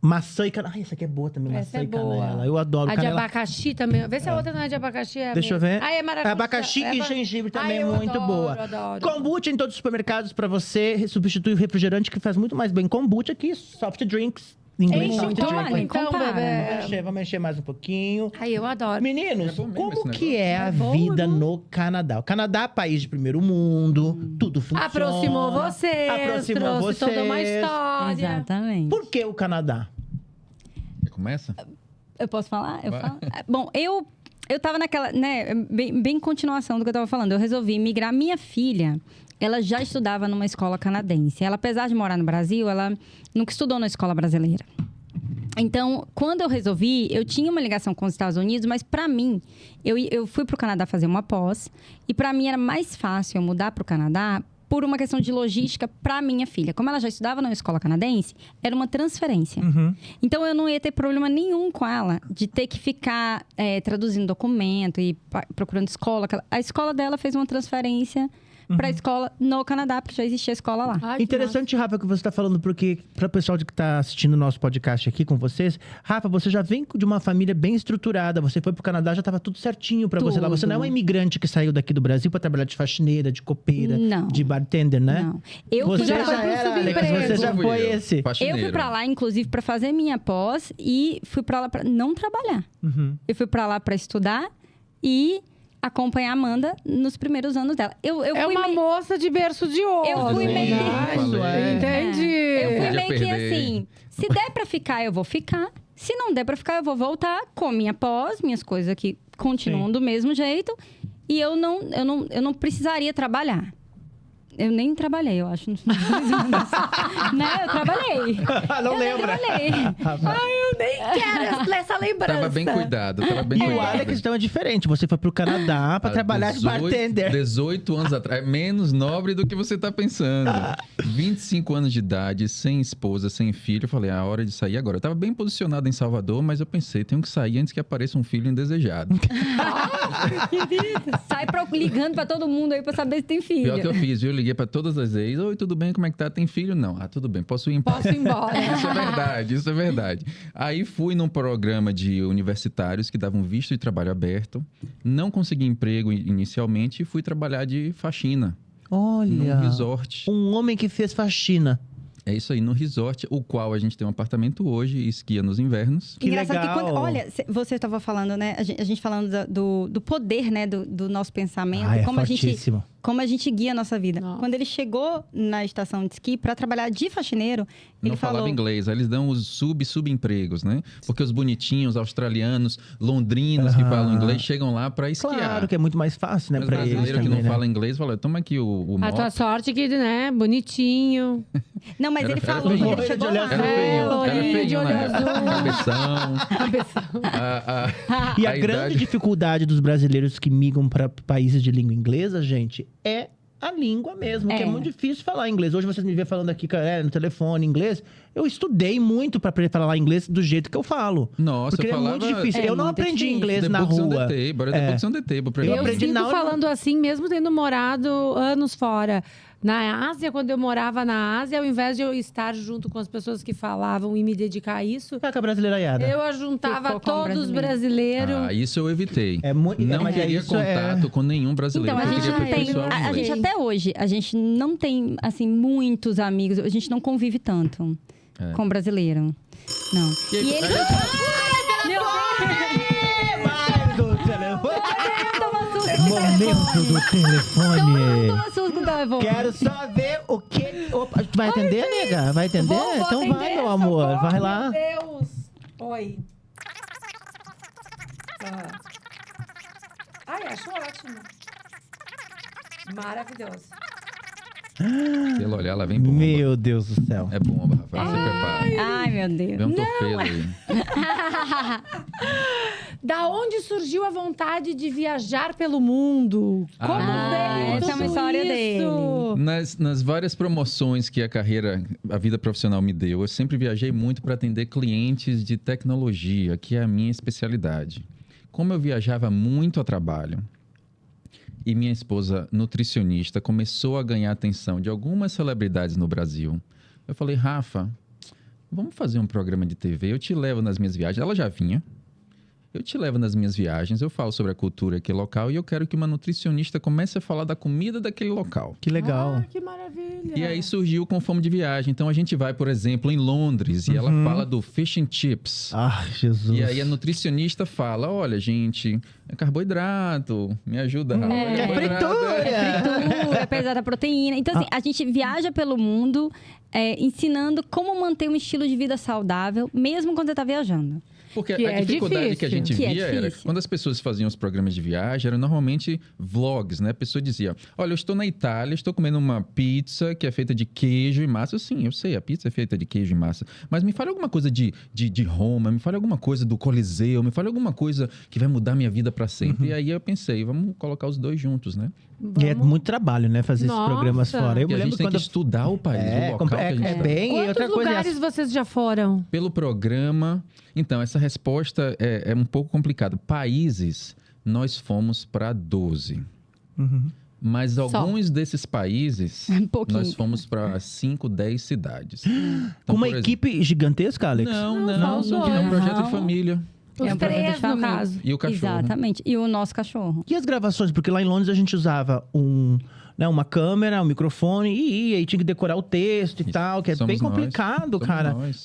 maçã e canela. Essa aqui é boa também, Essa maçã é e boa. canela. Eu adoro A canela. de abacaxi também. Vê se a outra não é de abacaxi. É Deixa eu mesmo. ver. Ah, é maravilhosa. Abacaxi e gengibre também é eu muito adoro, boa. Adoro. Kombucha em todos os supermercados pra você substituir o refrigerante, que faz muito mais bem kombucha que soft drinks. Em inglês, Enche soft o drink. copo, então, compara. bebê. Vamos encher mais um pouquinho. Ai, eu adoro. Meninos, É bom mesmo como esse que é a É bom, vida é bom. no Canadá? O Canadá é país de primeiro mundo, tudo funciona. Aproximou vocês. Aproximou trouxe toda uma vocês. história. Exatamente. Por que o Canadá? Começa? Eu posso falar? Eu Vai. falo? Bom, eu tava naquela, né, bem continuação do que eu tava falando. Eu resolvi migrar. Minha filha, ela já estudava numa escola canadense. Ela, apesar de morar no Brasil, ela nunca estudou na escola brasileira. Então, quando eu resolvi, eu tinha uma ligação com os Estados Unidos, mas pra mim, eu fui pro Canadá fazer uma pós. E pra mim era mais fácil eu mudar pro Canadá por uma questão de logística pra minha filha. Como ela já estudava na escola canadense, era uma transferência. Então, eu não ia ter problema nenhum com ela de ter que ficar traduzindo documento e procurando escola. A escola dela fez uma transferência pra escola no Canadá, porque já existia escola lá. Ai, que Interessante, Rafa, que você está falando, porque para o pessoal que está assistindo o nosso podcast aqui com vocês, Rafa, você já vem de uma família bem estruturada. Você foi pro Canadá, já estava tudo certinho para você lá. Você não é uma imigrante que saiu daqui do Brasil para trabalhar de faxineira, de copeira, Não. de bartender, né? Não. Eu Você fui já pra lá pro era, Alex, subemprego. você já Fui foi eu, esse. faxineiro. Eu fui pra lá, inclusive, pra fazer minha pós e fui pra lá pra não trabalhar. Eu fui pra lá pra estudar e acompanhar a Amanda nos primeiros anos dela. Eu É fui uma moça de berço de ouro. Eu fui meio- Entendi. Eu fui Podia meio que perder. assim, se der pra ficar, eu vou ficar. Se não der pra ficar, eu vou voltar com minha pós, minhas coisas aqui continuam do mesmo jeito. E eu não precisaria trabalhar. Eu nem trabalhei, eu acho. Nos primeiros anos. Né? Eu trabalhei. Não Eu lembra? trabalhei. Eu nem quero essa lembrança. Tava bem cuidado, tava bem E o cuidado. Alex então é diferente. Você foi pro Canadá para trabalhar de bartender. 18 anos atrás. Menos nobre do que você tá pensando. 25 anos de idade, sem esposa, sem filho. Eu falei, a hora de sair agora. Eu tava bem posicionado em Salvador, mas eu pensei, tenho que sair antes que apareça um filho indesejado. Sai ligando pra todo mundo aí pra saber se tem filho. Pior que eu fiz, viu? Eu liguei pra todas as ex. Oi, tudo bem? Como é que tá? Tem filho? Não. Ah, tudo bem. Posso ir em paz. Posso ir embora. Isso é verdade, isso é verdade. Aí fui num programa de universitários que davam visto de trabalho aberto. Não consegui emprego inicialmente e fui trabalhar de faxina Olha, num resort. um homem que fez faxina. É isso aí, no resort, o qual a gente tem um apartamento hoje e esquia nos invernos. Que Engraçado legal. que olha, você estava falando, né? A gente falando do poder, né? Do nosso pensamento. Ah, é como fortíssimo. como a gente guia a nossa vida. Nossa. Quando ele chegou na estação de esqui para trabalhar de faxineiro, ele Não falou... falava inglês, aí eles dão os subempregos, né? Porque os bonitinhos, australianos, londrinos que falam inglês, chegam lá para esquiar. Claro que é muito mais fácil, né, Mas para eles brasileiro que também, não né? fala inglês, fala, toma aqui o A moto. tua sorte que, né, bonitinho. Não, mas Era- ele era falou, feio. ele chegou lá... Era feio, era olhinho feio de na olho época. azul. Cabeção. E a grande dificuldade dos brasileiros que migram para países de língua inglesa, gente, é a língua mesmo, que é muito difícil falar inglês. Hoje vocês me vê falando aqui no telefone inglês. Eu estudei muito para aprender a falar inglês do jeito que eu falo. Nossa, porque eu é falava... muito difícil. É eu não muito aprendi difícil. inglês The na books on rua. the table, the books on the table. pra Eu mim. Eu aprendi sinto na hora- falando assim, mesmo tendo morado anos fora. Na Ásia, quando eu morava na Ásia, ao invés de eu estar junto com as pessoas que falavam e me dedicar a isso, Tá com a brasileiraiada. eu ajuntava Ficou com todos os brasileiro. brasileiros. Ah, isso eu evitei. É muito- Não mas queria isso é- contato com nenhum brasileiro. Então, a eu gente queria não tem... aperfeiçoar o A inglês. gente até hoje, a gente não tem, assim, muitos amigos. A gente não convive tanto com brasileiro. Não. E aí, ele... Meu Vai do telefone. Toma susto. Momento do telefone. Toma susto com o telefone. Quero só ver o que... Opa, tu vai atender, nega? Vai atender? Vou Então atender, vai, meu amor. socorro, Vai lá. Meu Deus. Oi. Ai, achou ótimo. Maravilhoso. Pelo olhar, ela vem bomba. Meu Deus do céu. É bomba, Rafael. Se prepara. Ai, meu Deus. Vem um torpedo aí. Da onde surgiu a vontade de viajar pelo mundo? Como veio essa é uma história dele. Nas várias promoções que a vida profissional me deu, eu sempre viajei muito para atender clientes de tecnologia, que é a minha especialidade. Como eu viajava muito a trabalho, e minha esposa, nutricionista, começou a ganhar a atenção de algumas celebridades no Brasil, eu falei, Rafa, vamos fazer um programa de TV, eu te levo nas minhas viagens. Ela já vinha. Eu te levo nas minhas viagens, eu falo sobre a cultura aqui local e eu quero que uma nutricionista comece a falar da comida daquele local. Que legal. Ah, que maravilha. E aí surgiu com Fome de Viagem. Então a gente vai, por exemplo, em Londres e ela fala do fish and chips. Ah, Jesus. E aí a nutricionista fala, olha, gente, é carboidrato, me ajuda. É fritura. Apesar da proteína. Então, assim, a gente viaja pelo mundo ensinando como manter um estilo de vida saudável, mesmo quando você está viajando. Porque Que a dificuldade que a gente Que é via era difícil. quando as pessoas faziam os programas de viagem, eram normalmente vlogs, né? A pessoa dizia, olha, eu estou na Itália, estou comendo uma pizza que é feita de queijo e massa. Sim, eu sei, a pizza é feita de queijo e massa. Mas me fale alguma coisa de Roma, me fale alguma coisa do Coliseu, me fale alguma coisa que vai mudar minha vida para sempre. E aí eu pensei, vamos colocar os dois juntos, né? E é muito trabalho, né? Fazer esses Nossa. programas fora. Eu E me a lembro gente tem quando... que estudar o país, o local que a gente tá. bem... E outra Quantos coisa lugares vocês já foram? Pelo programa... Então, essa resposta é um pouco complicada. Países, nós fomos para 12. Mas alguns desses países, pouquinho. nós fomos para 5, 10 cidades. Então, Com uma por equipe gigantesca, Alex? Não, só é um projeto não. de família. Os É um projeto três, de no família. caso. E o cachorro. Exatamente. E o nosso cachorro. E as gravações? Porque lá em Londres a gente usava uma câmera, um microfone e aí tinha que decorar o texto e tal, que é Somos bem nós. complicado, Somos cara. nós.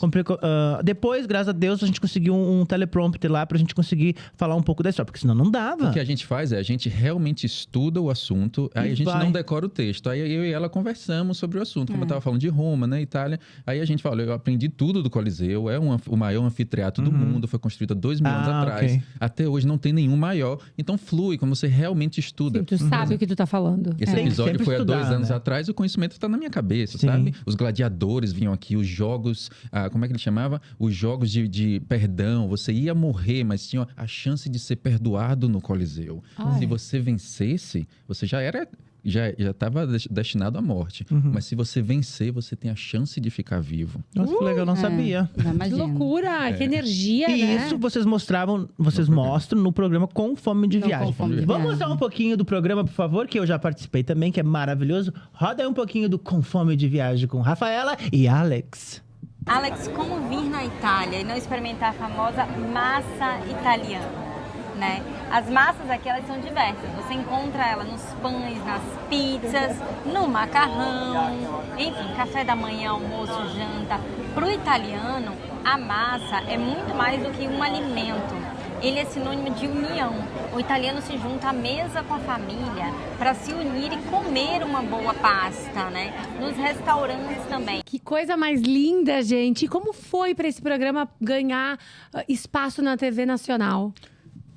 Depois, graças a Deus, a gente conseguiu um teleprompter lá pra gente conseguir falar um pouco da história, porque senão não dava. O que a gente faz a gente realmente estuda o assunto, aí E a gente vai. não decora o texto. Aí eu e ela conversamos sobre o assunto, como eu estava falando de Roma, né, Itália. Aí a gente fala, eu aprendi tudo do Coliseu, o maior anfiteatro do mundo, foi construído há 2 mil anos atrás. ok. Até hoje não tem nenhum maior. Então flui, quando você realmente estuda. Sim, tu sabe o que tu tá falando. Esse Tem que episódio sempre foi há 2 estudar, anos né? atrás, o conhecimento está na minha cabeça, Sim. sabe? Os gladiadores vinham aqui, os jogos, como é que ele chamava? Os jogos de perdão. Você ia morrer, mas tinha a chance de ser perdoado no Coliseu. Se você vencesse, você já estava destinado à morte. Mas se você vencer, você tem a chance de ficar vivo. Nossa, que legal, não sabia. Não Que imagino. loucura, que energia, E né? isso vocês mostram no programa Com Fome de Não, Viagem. Com Fome de Vamos Viagem. mostrar um pouquinho do programa, por favor, que eu já participei também, que é maravilhoso. Roda aí um pouquinho do Com Fome de Viagem com Rafaela e Alex. Alex, como vir na Itália e não experimentar a famosa massa italiana, né? As massas aqui, elas são diversas. Você encontra ela nos pães, nas pizzas, no macarrão, enfim, café da manhã, almoço, janta. Para o italiano, a massa é muito mais do que um alimento. Ele é sinônimo de união. O italiano se junta à mesa com a família para se unir e comer uma boa pasta, né? Nos restaurantes também. Que coisa mais linda, gente. E como foi para esse programa ganhar espaço na TV nacional?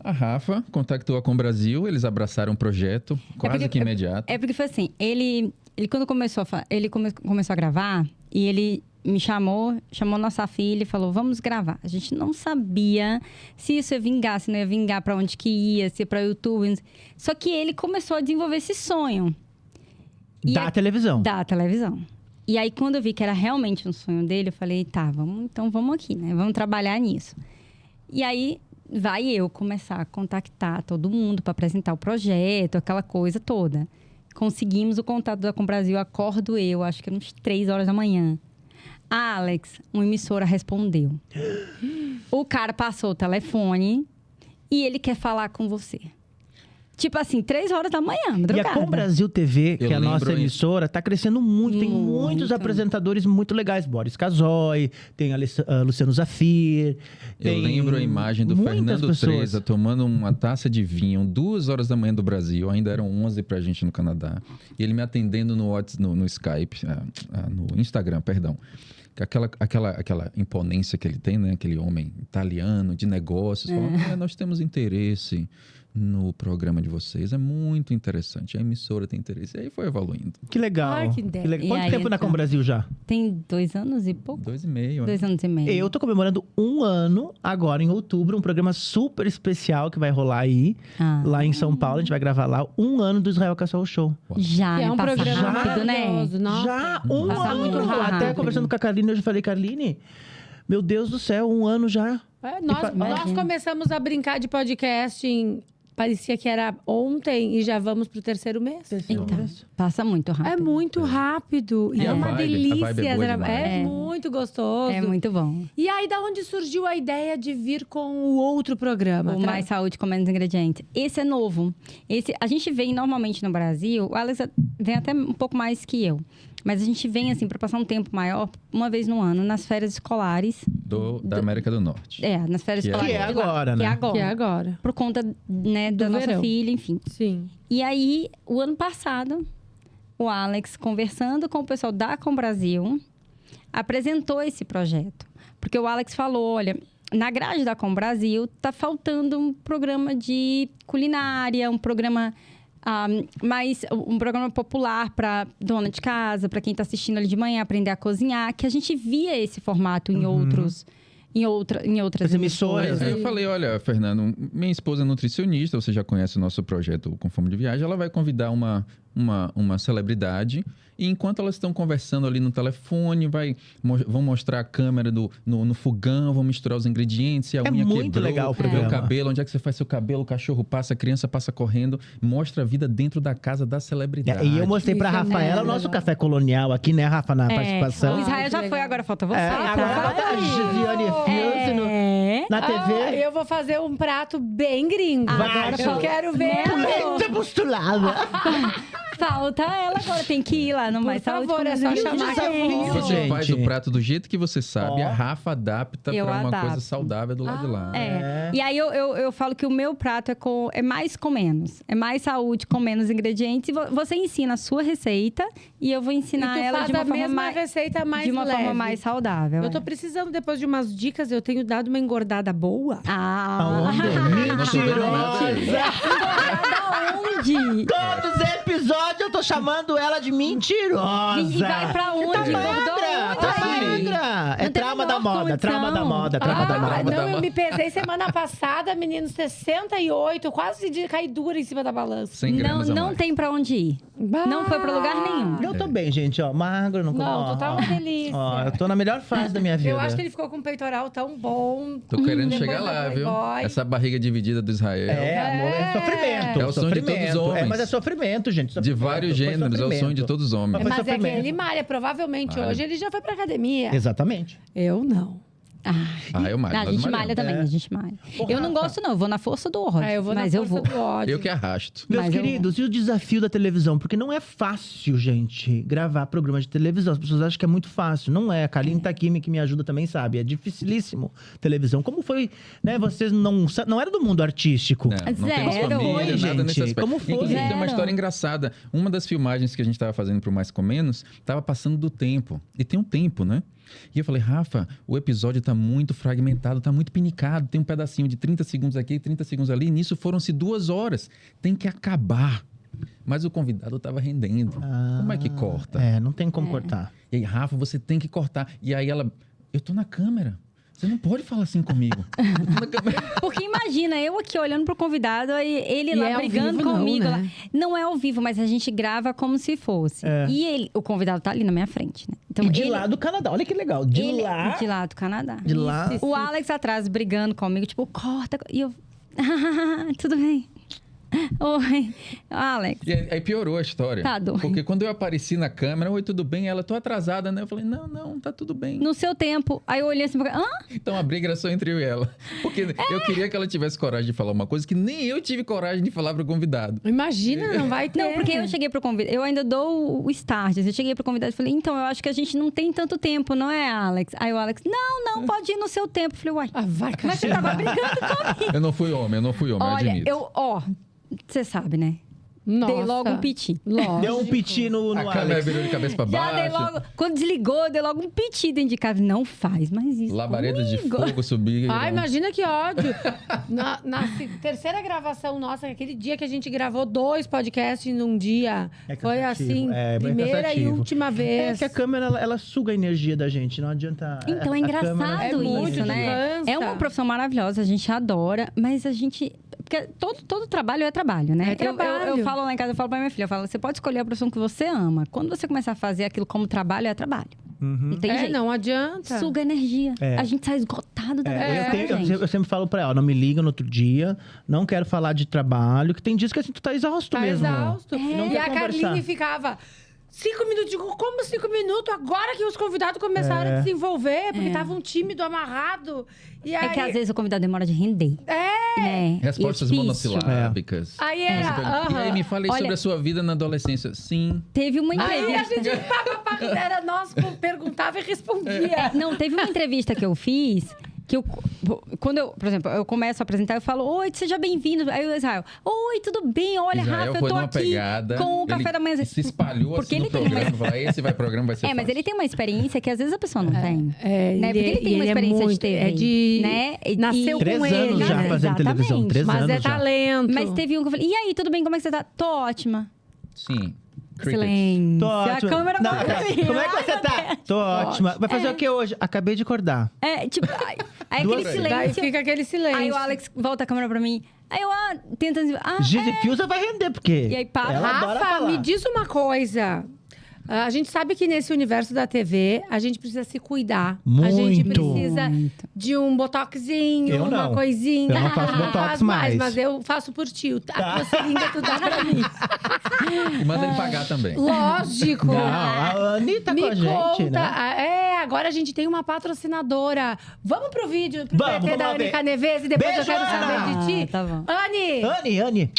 A Rafa contactou a Com Brasil, eles abraçaram o projeto quase que imediato. É porque foi assim, ele quando começou a gravar e ele me chamou nossa filha e falou, vamos gravar. A gente não sabia se isso ia vingar, se não ia vingar, para onde que ia, se ia para YouTube. Só que ele começou a desenvolver esse sonho. Da televisão. Da televisão. E aí, quando eu vi que era realmente um sonho dele, eu falei, tá, vamos aqui, né? Vamos trabalhar nisso. E aí, vai eu começar a contactar todo mundo para apresentar o projeto, aquela coisa toda. Conseguimos o contato da Com Brasil, acordo eu, acho que era uns 3 horas da manhã. Alex, uma emissora respondeu. O cara passou o telefone e ele quer falar com você. Tipo assim, 3 horas da manhã, E a madrugada. Com Brasil TV, que Eu é a nossa lembro, hein? emissora, tá crescendo muito. Tem Muito. muitos apresentadores muito legais. Boris Casoy, tem a Luciano Zafir. Eu tem lembro a imagem do muitas Fernando pessoas. Treza tomando uma taça de vinho, 2 horas da manhã do Brasil, ainda eram 11 pra gente no Canadá. E ele me atendendo no Skype, no Instagram, perdão. Aquela imponência que ele tem, né? Aquele homem italiano de negócios. Falando, nós temos interesse no programa de vocês é muito interessante, a emissora tem interesse. E aí foi evoluindo. Que legal. Ai, que ideia. Quanto tempo na Com Brasil já? Tem 2 anos e pouco? 2,5. 2 anos e meio. Eu tô comemorando 1 ano agora em outubro, um programa super especial que vai rolar aí, lá em São Paulo. A gente vai gravar lá 1 ano do Israel Cachorro Show. Já, Que é um passa programa rápido, né? maravilhoso, nossa. Já 1 Passa ano. muito rápido. Até conversando com a Carline, eu já falei, Carline, meu Deus do céu, 1 ano já. Nós começamos a brincar de podcast parecia que era ontem e já vamos pro 3º mês. Então, passa muito rápido. É muito rápido. E é uma delícia. A vibe é boa demais. É muito gostoso. É muito bom. E aí, da onde surgiu a ideia de vir com o outro programa? O Mais Saúde com Menos Ingredientes. Esse é novo. A gente vem normalmente no Brasil, o Alex vem até um pouco mais que eu. Mas a gente vem, assim, para passar um tempo maior, uma vez no ano, nas férias escolares. Da América do Norte. Nas férias escolares. Que é agora, né? Que é agora. Por conta, né, da nossa verão. filha, enfim. Sim. E aí, o ano passado, o Alex, conversando com o pessoal da Com Brasil, apresentou esse projeto. Porque o Alex falou, olha, na grade da Com Brasil, tá faltando um programa de culinária, um programa... um programa popular para dona de casa, para quem está assistindo ali de manhã, aprender a cozinhar, que a gente via esse formato em outras emissoras. Aí eu falei, olha, Fernando, minha esposa é nutricionista, você já conhece o nosso projeto Com Fome de Viagem, ela vai convidar uma celebridade e enquanto elas estão conversando ali no telefone, vão mostrar a câmera no fogão, vão misturar os ingredientes, e a unha muito quebrou, legal o o programa. cabelo, onde é que você faz seu cabelo, o cachorro passa, a criança passa correndo, mostra a vida dentro da casa da celebridade. E eu mostrei pra Rafaela o nosso café colonial aqui, né, Rafa, na participação. O Israel já foi, agora falta você. Agora falta a Gisiane Fields na TV. Eu vou fazer um prato bem gringo. Vai, eu quero ver. Polenta postulada. Falta ela agora, tem que ir lá no Mais Saúde. favor, é só chamar Você faz o prato do jeito que você sabe, a Rafa adapta Eu pra uma adapto. coisa saudável do lado de lá. E aí eu falo que o meu prato é mais com menos. É mais saúde com menos ingredientes. E você ensina a sua receita e eu vou ensinar E tu ela faz de uma a forma mesma mais receita mais de uma leve. forma mais saudável. Eu tô precisando, depois de umas dicas, eu tenho dado uma engordada boa. Mentirosa! Onde? Todos os episódios eu tô chamando ela de mentirosa. E vai pra onde? Tá Engordou magra, tá onde? magra. É Não tem trauma da menor moda, trauma da condição. moda, trauma da moda. Não, eu me pesei semana passada, menino, 68, quase de cair dura em cima da balança. 100 gramas a Não mais. tem pra onde ir. Não foi pra lugar nenhum. Eu tô bem, gente, ó. Magro, não como. Não, tu tá uma delícia. Ó, eu tô na melhor fase da minha vida. Eu acho que ele ficou com um peitoral tão bom. Tô querendo Depois chegar da lá, viu? Playboy. Essa barriga dividida do Israel. Amor, é sofrimento. É o sonho de todos os homens. Mas é sofrimento, gente. De Sofrimento, vários foi gêneros, é o sonho de sofrimento. todos os homens. Foi Mas é que sofrimento. ele malha, provavelmente Malha. hoje ele já foi pra academia. Exatamente. Eu não. Eu malho. A nós gente malhamos. malha também, a gente malha. Porra, Eu não gosto, não. Eu vou na força do ódio. Eu vou mas na eu força vou. do ódio. Eu que arrasto. Meus Mas eu- queridos, e o desafio da televisão? Porque não é fácil, gente, gravar programa de televisão. As pessoas acham que é muito fácil. Não é. A Kaline tá aqui, que me ajuda também, sabe? É dificilíssimo televisão. Como foi, né? Vocês não era do mundo artístico. Não temos Zero. família, Foi, nada gente. nesse aspecto. Como foi? Inclusive, tem uma Zero. história engraçada. Uma das filmagens que a gente estava fazendo pro Mais Com Menos, estava passando do tempo. E tem um tempo, né? E eu falei, Rafa, o episódio tá muito fragmentado, tá muito pinicado. Tem um pedacinho de 30 segundos aqui, 30 segundos ali. E nisso foram-se 2 horas. Tem que acabar. Mas o convidado tava rendendo. Como é que corta? Não tem como cortar. E aí, Rafa, você tem que cortar. E aí ela, eu tô na câmera. Você não pode falar assim comigo. Eu tô na câmera. Porque imagina, eu aqui olhando pro convidado, aí ele E lá é ao brigando vivo, não, comigo. né? Lá. Não é ao vivo, mas a gente grava como se fosse. E o convidado tá ali na minha frente, né? Então, E de lá do Canadá. Olha que legal. De lá do Canadá. De lá. O Alex atrás brigando comigo, tipo, corta. E eu. Tudo bem. Oi, Alex. E aí piorou a história. Tá doido. Porque quando eu apareci na câmera, oi, tudo bem? Ela, tô atrasada, né? Eu falei, não, tá tudo bem. No seu tempo. Aí eu olhei assim, hã? Então a briga era só entre eu e ela. Porque eu queria que ela tivesse coragem de falar uma coisa que nem eu tive coragem de falar pro convidado. Imagina, não vai ter. Não, porque eu cheguei pro convidado, eu ainda dou o start. Eu cheguei pro convidado e falei, então, eu acho que a gente não tem tanto tempo, não é, Alex? Aí o Alex, não, pode ir no seu tempo. Eu falei, uai, Vai, mas você tava brigando comigo. Eu não fui homem, eu Olha, admito. você sabe, né? Dei logo um piti. Lógico. Deu um piti no A câmera Alex. virou de cabeça pra Já dei baixo. logo... Quando desligou, dei logo um piti dentro de casa. Não faz mais isso Labaredas de comigo. fogo subiram. Ai, imagina que ódio. Na terceira gravação nossa, aquele dia que a gente gravou 2 podcasts num dia, É foi cansativo, assim, é bem primeira e cansativo. última É vez. que a câmera, ela suga a energia da gente, não adianta... Então, é a câmera- engraçado É muito isso, né? cansa. É uma profissão maravilhosa, a gente adora, mas a gente... Porque todo trabalho é trabalho, né? É trabalho. Eu falo lá em casa, eu falo pra minha filha, eu falo, você pode escolher a profissão que você ama. Quando você começar a fazer aquilo como trabalho, é trabalho. Não tem jeito. Não adianta. Suga energia. É. A gente sai esgotado da Eu sempre falo pra ela, não me liga no outro dia, não quero falar de trabalho, que tem dias que assim, tu tá exausto Tá mesmo. exausto. Não E quer a conversar. Carlinhos ficava... 5 minutos, digo, como 5 minutos? Agora que os convidados começaram a desenvolver, porque estavam tímido, amarrado. E aí... É que às vezes o convidado demora de render. Né? Respostas E é difícil. monossilábicas. Aí era... E aí, me fale Olha- sobre a sua vida na adolescência. Sim. Teve uma Aí a entrevista... gente era nós, perguntava e respondia. Não, teve uma entrevista que eu fiz que quando eu, por exemplo, eu começo a apresentar, eu falo, oi, seja bem-vindo. Aí o Israel, oi, tudo bem? Olha, Israel Rafa, eu foi tô numa aqui pegada, com o café ele da manhã. se espalhou Porque assim ele no tem uma- programa. Falou, esse programa vai ser mas fácil. ele tem uma experiência que às vezes a pessoa não tem. né? Porque ele tem e uma ele experiência muito- de TV. é de- né? nasceu com 3 ele, anos já né? fazendo televisão, Exatamente. 3 Mas anos é já. talento. Mas teve um que eu falei, e aí, tudo bem? Como é que você tá? Tô ótima. Sim. Critics. Silêncio. Tô A ótima. câmera Não, vai pra mim. como é que você tá? Tô ótima. Vai fazer o que hoje? Acabei de acordar. É, tipo, aí Duas aquele vezes. Daí silêncio. fica aquele silêncio. Aí o Alex volta a câmera pra mim. Aí eu, tentando... Giz e Fiusa vai render, porque E aí, para. ela adora Rafa, falar. me diz uma coisa. A gente sabe que nesse universo da TV, a gente precisa se cuidar. A gente Muito. precisa de um botoxinho, Eu uma não. coisinha. Eu não faço botox faz mais. Mas eu faço por ti. A tua seringa tu dá pra mim. E manda ele pagar também. Lógico. Não, a Anny tá Me com a gente, conta. né? Agora a gente tem uma patrocinadora. Vamos pro vídeo, pro Vamos, PT da vamos Anny ver. Caneves e depois Beijo, eu quero Ana! saber de ti. Tá bom. Anny! Anny.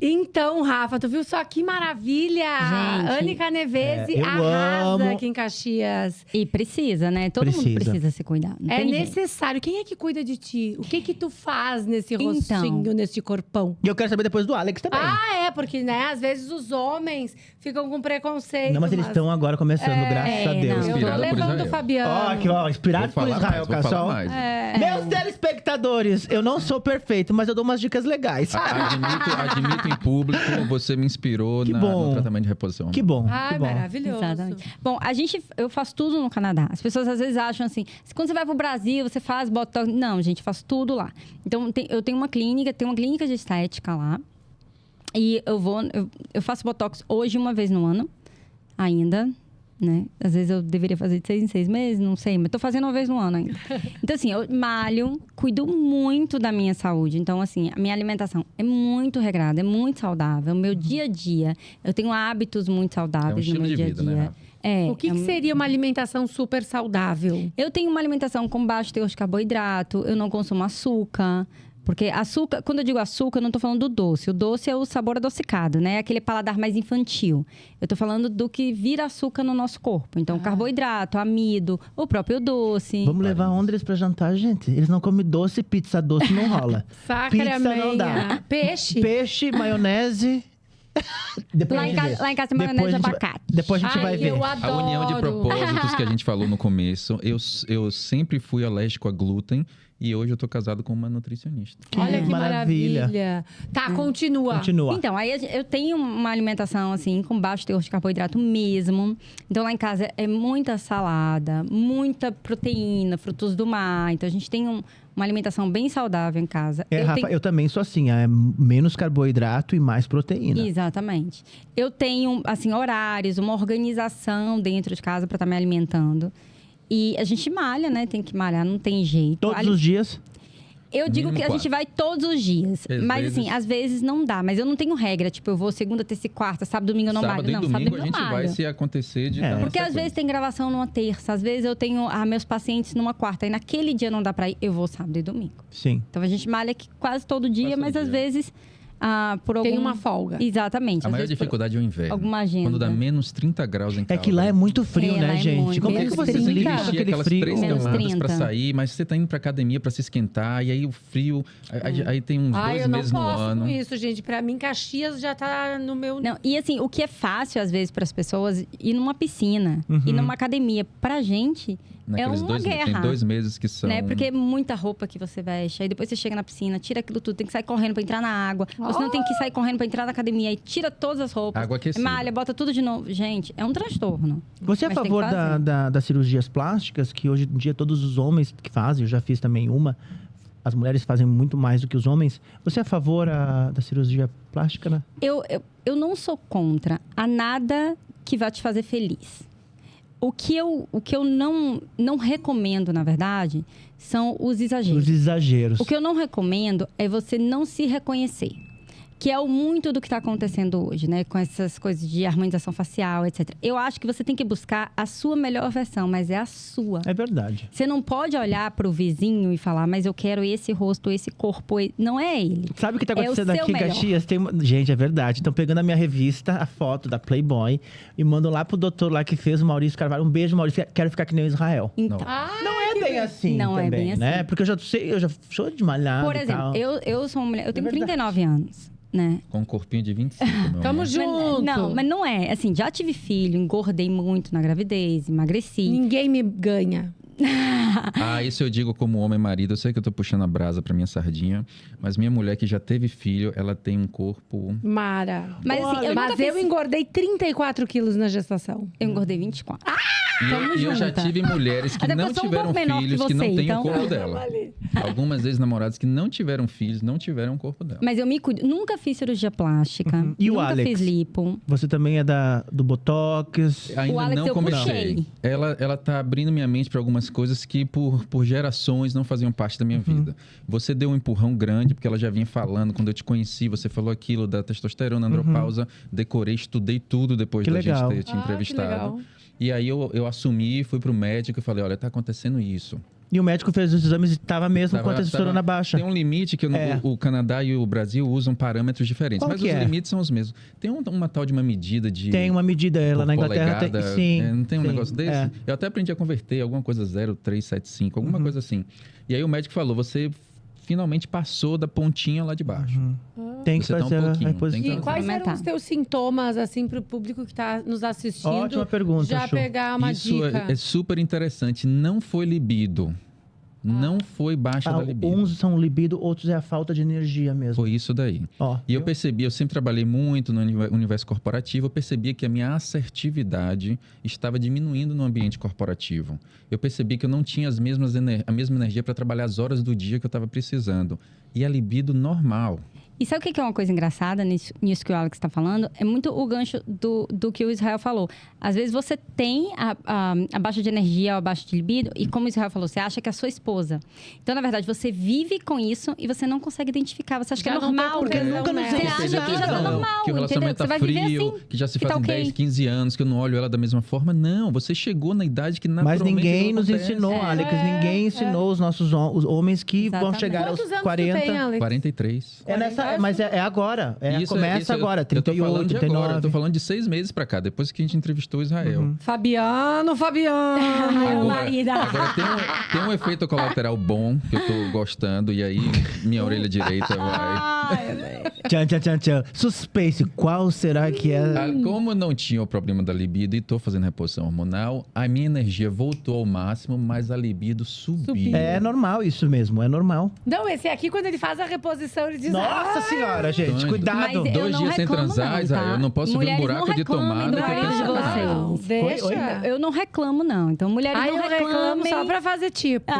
Então, Rafa, tu viu só que maravilha? Gente, Anny Canevese eu arrasa amo. aqui em Caxias. E precisa, né? Todo mundo Precisa. precisa se cuidar. Não É tem jeito. necessário. Quem é que cuida de ti? O que que tu faz nesse Então. rostinho, nesse corpão? E eu quero saber depois do Alex também. Ah, é, porque, né, às vezes os homens ficam com preconceito. Não, mas eles estão agora começando, graças a não. Deus. Eu tô Inspirado por levando o Israel. Fabiano. Ó, aqui, ó, inspirado por Israel, vou falar Cassol. mais. Meus telespectadores, eu não sou perfeito, mas eu dou umas dicas legais. Admito em público, você me inspirou Que bom. no tratamento de reposição. Que bom, Ai, que bom. maravilhoso. Exatamente. Bom, eu faço tudo no Canadá. As pessoas às vezes acham assim, quando você vai pro Brasil, você faz botox. Não, gente, eu faço tudo lá. Então, eu tenho uma clínica de estética lá. E eu faço botox hoje uma vez no ano, ainda, né? Às vezes eu deveria fazer de 6 em 6 meses, não sei, mas tô fazendo uma vez no ano ainda. Então, assim, eu malho, cuido muito da minha saúde. Então, assim, a minha alimentação é muito regrada, é muito saudável. O meu dia a dia, eu tenho hábitos muito saudáveis no estilo meu de dia a vida, dia. né, Rafa? O que seria uma alimentação super saudável? Eu tenho uma alimentação com baixo teor de carboidrato, eu não consumo açúcar, Porque açúcar, quando eu digo açúcar, eu não tô falando do doce. O doce é o sabor adocicado, né? Aquele paladar mais infantil. Eu tô falando do que vira açúcar no nosso corpo. Então, carboidrato, amido, o próprio doce. Vamos levar Andres pra jantar, gente. Eles não comem doce, pizza doce não rola. Pizza não dá. Peixe, maionese... Lá em casa tem maionese de abacate. Depois a gente vai ver. Eu adoro. A união de propósitos que a gente falou no começo. Eu sempre fui alérgico a glúten e hoje eu tô casado com uma nutricionista. Olha que maravilha. Tá, continua. Então, aí eu tenho uma alimentação, assim, com baixo teor de carboidrato mesmo. Então, lá em casa é muita salada, muita proteína, frutos do mar. Então, a gente tem uma alimentação bem saudável em casa. Rafa, eu também sou assim, é menos carboidrato e mais proteína. Exatamente. Eu tenho, assim, horários, uma organização dentro de casa para estar me alimentando. E a gente malha, né? Tem que malhar, não tem jeito. Todos os dias? Eu digo que a gente vai todos os dias. Mas assim, às vezes não dá. Mas eu não tenho regra. Tipo, eu vou segunda, terça e quarta. Sábado, domingo eu não malho. Não, sábado e domingo a gente vai se acontecer de dar Porque às vezes tem gravação numa terça. Às vezes eu tenho meus pacientes numa quarta. E naquele dia não dá pra ir, eu vou sábado e domingo. Sim. Então a gente malha aqui quase todo dia. Mas às vezes... por tem uma folga. Exatamente. A maior dificuldade é o inverno. Alguma agenda. Quando dá menos 30 graus em casa. É que lá é muito frio, né, gente? Como é que você tem que lida com vestir aquele aquelas frio? 3 camadas pra sair, mas você tá indo pra academia pra se esquentar, e aí o frio, aí tem uns 2 meses no ano. Eu não posso com isso, gente. Pra mim, Caxias já tá no meu... Não, e assim, o que é fácil, às vezes, pras pessoas, ir numa piscina, ir numa academia. Pra gente... Naqueles é uma guerra. Tem 2 meses que são... Né? Porque é muita roupa que você veste. Aí depois você chega na piscina, tira aquilo tudo. Tem que sair correndo pra entrar na água. Ou senão tem que sair correndo pra entrar na academia. Aí tira todas as roupas. Água aquecida. Malha, bota tudo de novo. Gente, é um transtorno. Você é a favor das cirurgias plásticas? Que hoje em dia todos os homens que fazem, eu já fiz também uma. As mulheres fazem muito mais do que os homens. Você é a favor da cirurgia plástica, né? Eu não sou contra a nada que vá te fazer feliz. O que eu não recomendo, na verdade, são os exageros. Os exageros. O que eu não recomendo é você não se reconhecer. Que é muito do que está acontecendo hoje, né? Com essas coisas de harmonização facial, etc. Eu acho que você tem que buscar a sua melhor versão, mas é a sua. É verdade. Você não pode olhar para o vizinho e falar, mas eu quero esse rosto, esse corpo. Não é ele. Sabe o que está acontecendo aqui em Caxias? Gente, é verdade. Estão pegando a minha revista, a foto da Playboy, e mandam lá pro doutor lá que fez, o Maurício Carvalho. Um beijo, Maurício. Quero ficar que nem o Israel. Então, não é bem assim. Não também, é bem assim. Né? Porque eu já sou de malhado. Por exemplo, eu sou uma mulher, eu tenho 39 anos. Né? Com um corpinho de 25, meu Tamo amor. junto. Mas não é. Assim, já tive filho, engordei muito na gravidez, emagreci. Ninguém me ganha. Isso eu digo como homem marido. Eu sei que eu tô puxando a brasa pra minha sardinha, mas minha mulher que já teve filho, ela tem um corpo... Mara. Mas, assim, eu engordei 34 quilos na gestação. Eu engordei 24. E eu já tive mulheres que não tiveram filhos, que não têm o corpo dela. Algumas ex-namoradas que não tiveram filhos, não tiveram o corpo dela. Mas eu me cuido. Nunca fiz cirurgia plástica. E o nunca Alex? Fiz lipo. Você também é do Botox? Ainda o Alex não comecei. Ela tá abrindo minha mente para algumas coisas que por gerações não faziam parte da minha vida. Você deu um empurrão grande, porque ela já vinha falando. Quando eu te conheci, você falou aquilo da testosterona, andropausa. Decorei, estudei tudo depois da gente ter te entrevistado. E aí eu assumi, fui pro médico e falei, olha, tá acontecendo isso. E o médico fez os exames e estava mesmo com a testosterona baixa. Tem um limite que o Canadá e o Brasil usam parâmetros diferentes. Mas os limites são os mesmos. Tem uma tal de uma medida de... Tem uma medida, lá na Inglaterra tem. Sim. Não tem um negócio desse? Eu até aprendi a converter alguma coisa 0,375, alguma coisa assim. E aí o médico falou, você finalmente passou da pontinha lá de baixo. Tem que fazer a reposição. E quais eram os teus sintomas, assim, para o público que está nos assistindo? Ótima pergunta, já pegar uma dica. Isso é super interessante. Não foi libido. Não foi baixa da libido. Uns são libido, outros é a falta de energia mesmo. Foi isso daí. E eu percebi, eu sempre trabalhei muito no universo corporativo, eu percebia que a minha assertividade estava diminuindo no ambiente corporativo. Eu percebi que eu não tinha a mesma energia para trabalhar as horas do dia que eu estava precisando. E a libido normal. E sabe o que é uma coisa engraçada nisso que o Alex está falando? É muito o gancho do que o Israel falou. Às vezes você tem a baixa de energia ou a baixa de libido, e como o Israel falou, você acha que é a sua esposa. Então, na verdade, você vive com isso e você não consegue identificar. Você acha que é normal. Porque nunca nos Você acha que já tá normal, que o relacionamento entendeu? tá frio, que já se fazem 10, 15 anos, que eu não olho ela da mesma forma. Não, você chegou na idade que Mas naturalmente ninguém nos acontece. ensinou, Alex. Ninguém ensinou os nossos os homens que vão Exatamente. chegar Quantos aos anos 40. tu tem, Alex? 43. Mas é agora. Começa agora, Eu tô 38, falando de 39. agora, eu tô falando de 6 meses pra cá, depois que a gente entrevistou o Israel. Fabiano! Agora tem um efeito colateral bom, que eu tô gostando, e aí minha orelha direita vai... Tchan, tchan, tchan, tchan. Suspense, qual será que é? Como eu não tinha o problema da libido e tô fazendo reposição hormonal, a minha energia voltou ao máximo, mas a libido subiu. É normal isso mesmo, é normal. Não, esse aqui, quando ele faz a reposição, ele diz... Nossa senhora, gente, Doido. cuidado. Mas eu 2 não dias sem reclamo transar, não, Israel, tá? eu não posso ver um Mulheres buraco não de reclamem tomada. do marido de vocês. Não, deixa. Oi? Eu não reclamo, não. Então, mulheres Aí não eu reclamo reclamem. só pra fazer tipo.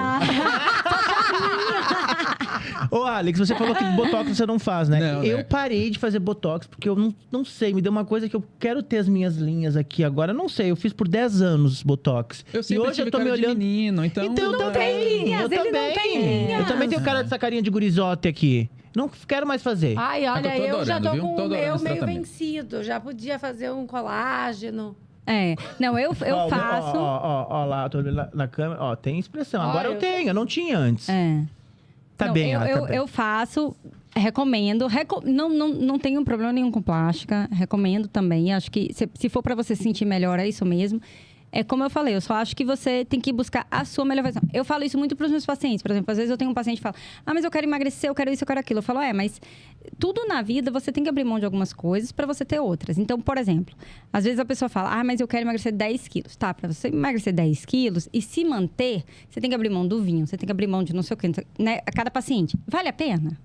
Ô, Alex, você falou que botox você não faz, né? Não, Eu né? parei de fazer botox porque eu não sei. Me deu uma coisa que eu quero ter as minhas linhas aqui agora. Eu não sei, eu fiz por 10 anos botox. Eu E sempre hoje eu tive tô me cara de olhando. menino, então... Então eu não também. tem linhas, eu ele não também. tem linhas. Eu também tenho cara dessa carinha de gurizote aqui. Não quero mais fazer. Ai, olha, Eu tô eu já adorando, tô viu? com Tô o adorando meu esse meio tratamento. vencido. Já podia fazer um colágeno. É. Não, eu Ó, faço... Ó, lá, tô olhando na câmera. Ó, tem expressão. Agora Olha, eu tenho, eu não tinha antes. É. Tá Não, bem, eu, tá eu, bem. eu faço, recomendo. Não tenho problema nenhum com plástica. Recomendo também. Acho que se for pra você se sentir melhor, é isso mesmo. É como eu falei, eu só acho que você tem que buscar a sua melhor versão. Eu falo isso muito pros meus pacientes. Por exemplo, às vezes eu tenho um paciente que fala: ah, mas eu quero emagrecer, eu quero isso, eu quero aquilo. Eu falo: mas tudo na vida você tem que abrir mão de algumas coisas pra você ter outras. Então, por exemplo, às vezes a pessoa fala: ah, mas eu quero emagrecer 10 quilos. Tá, pra você emagrecer 10 quilos e se manter, você tem que abrir mão do vinho, você tem que abrir mão de não sei o quê, né? A cada paciente. Vale a pena?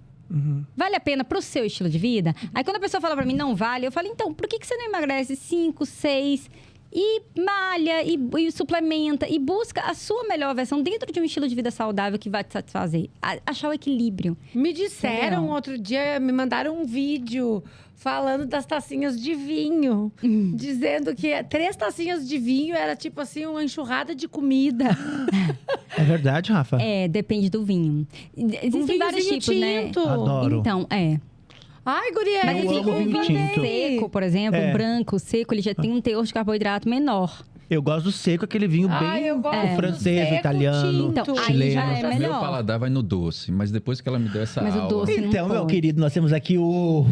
Vale a pena pro seu estilo de vida? Aí quando a pessoa fala pra mim, não vale, eu falo: então, por que você não emagrece 5, 6... E malha, e suplementa, e busca a sua melhor versão dentro de um estilo de vida saudável que vai te satisfazer. Achar o equilíbrio. Me disseram Entendeu? outro dia, me mandaram um vídeo falando das tacinhas de vinho. Dizendo que 3 tacinhas de vinho era tipo assim, uma enxurrada de comida. É verdade, Rafa? É, depende do vinho. Existem vários vinhozinho tipos, né? tinto. Adoro. Então, Ai, guria, Mas Eu assim, amo o vinho vinho tinto. seco, por exemplo, É. o branco, o seco, ele já tem um teor de carboidrato menor. Eu gosto do seco, aquele vinho Ai, bem eu gosto do francês, seco, italiano, tinto. Então, aí chileno. já é melhor. Meu paladar vai no doce, mas depois que ela me deu essa Mas o aula... doce- Você não Então, meu pode. querido, nós temos aqui os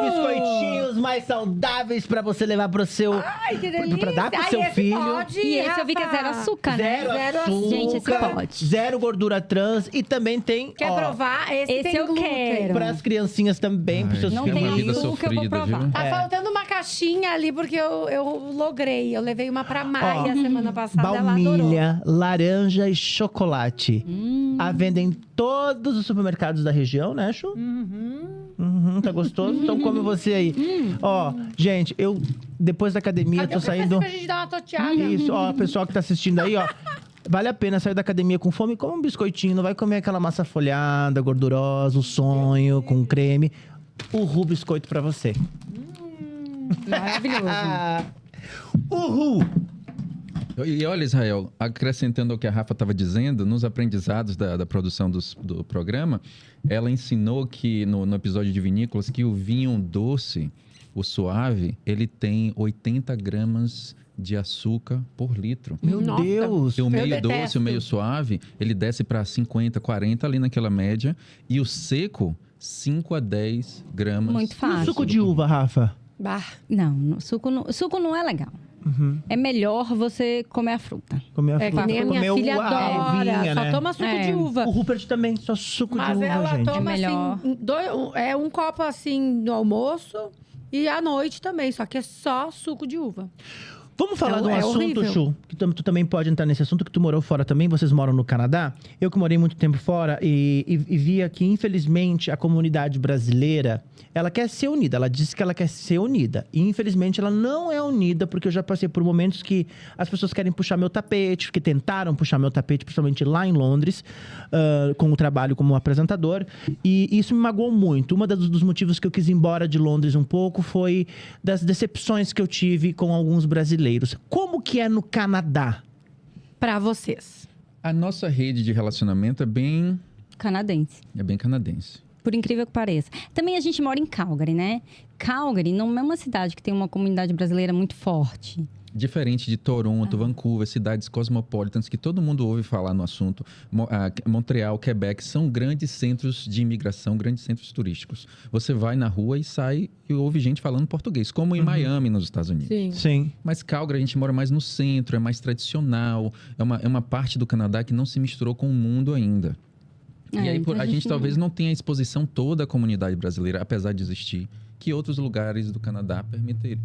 biscoitinhos mais saudáveis pra você levar pro seu... Ai, que delícia. Pra dar pro Ai, seu esse filho. pode, E esse eu vi que é Rafa. zero açúcar, né? Zero açúcar, Gente, esse pode. zero gordura trans e também tem, Quer ó, provar? Esse tem eu glúten. quero. pras criancinhas também, pros seus Não É filhos. uma tem vida açúcar, eu vou sofrida, provar. viu? Tá faltando uma caixinha ali, porque eu logrei. Eu levei uma pra Maia semana passada, ela adorou. Baunilha, laranja e chocolate. À venda em todos os supermercados da região, né, Chu? Uhum, tá gostoso? Então come você aí. Ó, gente, eu depois da academia Cadê tô o café saindo... pra gente dar uma toteada? Isso, ó, pessoal que tá assistindo aí, ó. Vale a pena sair da academia com fome, come um biscoitinho, não vai comer aquela massa folhada, gordurosa, o sonho com creme. O biscoito pra você. Maravilhoso. Uhul! E olha, Israel, acrescentando ao que a Rafa estava dizendo, nos aprendizados da produção do programa, ela ensinou que, no episódio de vinícolas, que o vinho doce, o suave, ele tem 80 gramas de açúcar por litro. Meu Nossa. Deus! E o meio detesto. doce, o meio suave, ele desce para 50, 40 ali naquela média. E o seco, 5 a 10 gramas. Muito E o fácil. suco de uva, Rafa? Bah. Não, suco não é legal. É melhor você comer a fruta. Comer É que nem a minha comer filha adora. uvinha, Só né? toma suco É. de uva. O Rupert também, só suco Mas de uva, ela gente. toma É melhor. assim, um copo assim no almoço e à noite também. Só que é só suco de uva. Vamos falar de um assunto, horrível. Chu, que tu também pode entrar nesse assunto, que tu morou fora também, vocês moram no Canadá. Eu que morei muito tempo fora e via que, infelizmente, a comunidade brasileira, ela quer ser unida. Ela disse que ela quer ser unida. E, infelizmente, ela não é unida, porque eu já passei por momentos que as pessoas querem puxar meu tapete, que tentaram puxar meu tapete, principalmente lá em Londres, com o trabalho como apresentador. E isso me magoou muito. Um dos motivos que eu quis ir embora de Londres um pouco foi das decepções que eu tive com alguns brasileiros. Como que é no Canadá? Pra vocês. A nossa rede de relacionamento é bem Canadense. canadense. Por incrível que pareça. Também a gente mora em Calgary, né? Calgary não é uma cidade que tem uma comunidade brasileira muito forte. Diferente de Toronto, Vancouver, cidades cosmopolitas que todo mundo ouve falar no assunto. Montreal, Quebec, são grandes centros de imigração, grandes centros turísticos. Você vai na rua e sai e ouve gente falando português, como em Miami, nos Estados Unidos. Sim. Mas Calgary, a gente mora mais no centro, é mais tradicional. É uma parte do Canadá que não se misturou com o mundo ainda. E aí, então a gente talvez não tenha a exposição toda da comunidade brasileira, apesar de existir, que outros lugares do Canadá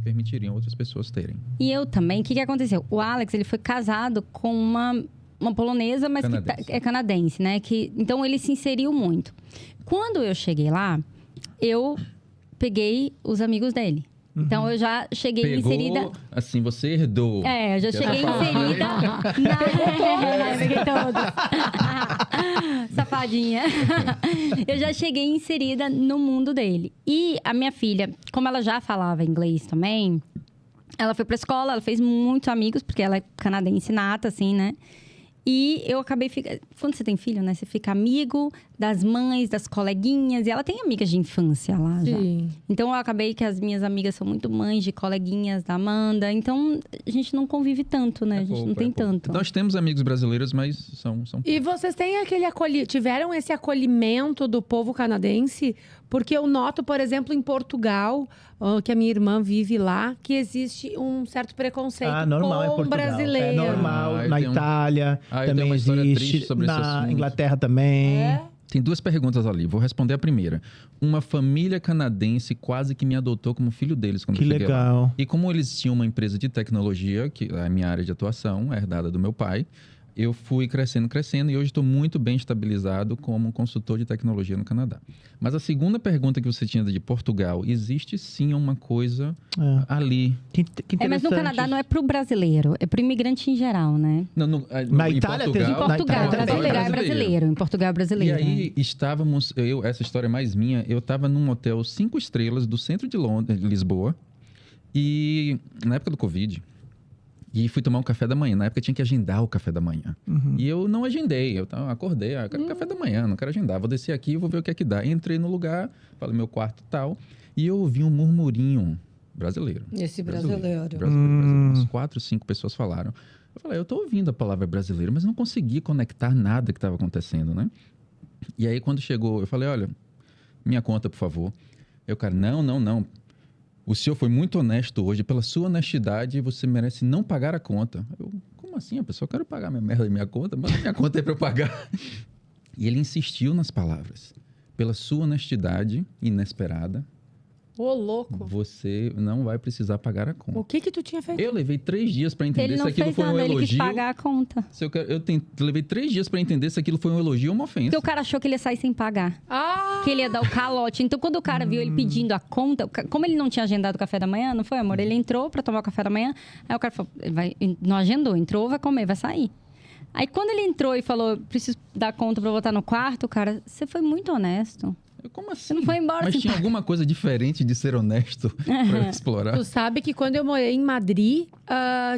permitiriam outras pessoas terem. E eu também, o que aconteceu? O Alex, ele foi casado com uma polonesa, mas Canadense. que é canadense, né? Então, ele se inseriu muito. Quando eu cheguei lá, eu peguei os amigos dele. Então, eu já cheguei inserida... Assim, você herdou. É, eu já cheguei inserida... Peguei todos. Safadinha. Eu já cheguei inserida no mundo dele. E a minha filha, como ela já falava inglês também, ela foi pra escola, ela fez muitos amigos, porque ela é canadense nata, assim, né? E eu acabei ficando... Quando você tem filho, né? Você fica amigo das mães, das coleguinhas. E ela tem amigas de infância lá já. Então, eu acabei que as minhas amigas são muito mães de coleguinhas da Amanda. Então, a gente não convive tanto, né? A gente não tem tanto. Nós temos amigos brasileiros, mas são E vocês têm tiveram esse acolhimento do povo canadense? Porque eu noto, por exemplo, em Portugal, que a minha irmã vive lá, que existe um certo preconceito normal em com Portugal. brasileiro. É normal. Na tem Itália tem também uma história existe. triste sobre esse Na assunto. Inglaterra também. Tem duas perguntas ali, vou responder a primeira. Uma família canadense quase que me adotou como filho deles quando Que eu cheguei lá. legal. E como eles tinham uma empresa de tecnologia, que é a minha área de atuação, herdada do meu pai, eu fui crescendo e hoje estou muito bem estabilizado como consultor de tecnologia no Canadá. Mas a segunda pergunta que você tinha de Portugal, existe sim uma coisa ali. Que mas no Canadá não é pro brasileiro, é pro imigrante em geral, né? Na Itália Em Portugal, brasileiro é brasileiro. Em Portugal é brasileiro. E aí estávamos, essa história é mais minha, eu estava num hotel 5 estrelas do centro de Lisboa, e na época do Covid, e fui tomar um café da manhã. Na época tinha que agendar o café da manhã. E eu não agendei. Eu acordei, eu quero café da manhã, não quero agendar. Vou descer aqui e vou ver o que é que dá. Entrei no lugar, falei meu quarto e tal, e eu ouvi um murmurinho brasileiro. Esse brasileiro. Umas 4, 5 pessoas falaram. Eu falei, eu tô ouvindo a palavra brasileiro, mas não consegui conectar nada que estava acontecendo, né? E aí, quando chegou, eu falei, olha, minha conta, por favor. Eu, cara, não. O senhor foi muito honesto hoje. Pela sua honestidade, você merece não pagar a conta. Eu, como assim? A pessoa, eu quero pagar minha merda da minha conta, mas minha conta é para eu pagar. E ele insistiu nas palavras. Pela sua honestidade inesperada, Ô, louco. você não vai precisar pagar a conta. O que tu tinha feito? Eu levei 3 dias para entender Ele não se aquilo fez foi um nada, elogio. ele quis pagar a conta. Eu levei 3 dias para entender se aquilo foi um elogio ou uma ofensa. Porque o cara achou que ele ia sair sem pagar. Ah! Que ele ia dar o calote. Então, quando o cara viu ele pedindo a conta... Como ele não tinha agendado o café da manhã, não foi, amor? Ele entrou pra tomar o café da manhã. Aí o cara falou... Não agendou. Entrou, vai comer, vai sair. Aí, quando ele entrou e falou... Preciso dar conta pra botar no quarto, cara... Você foi muito honesto. Como assim? Você não foi embora Mas sem tinha pagar. alguma coisa diferente de ser honesto pra eu explorar? Tu sabe que quando eu morei em Madrid,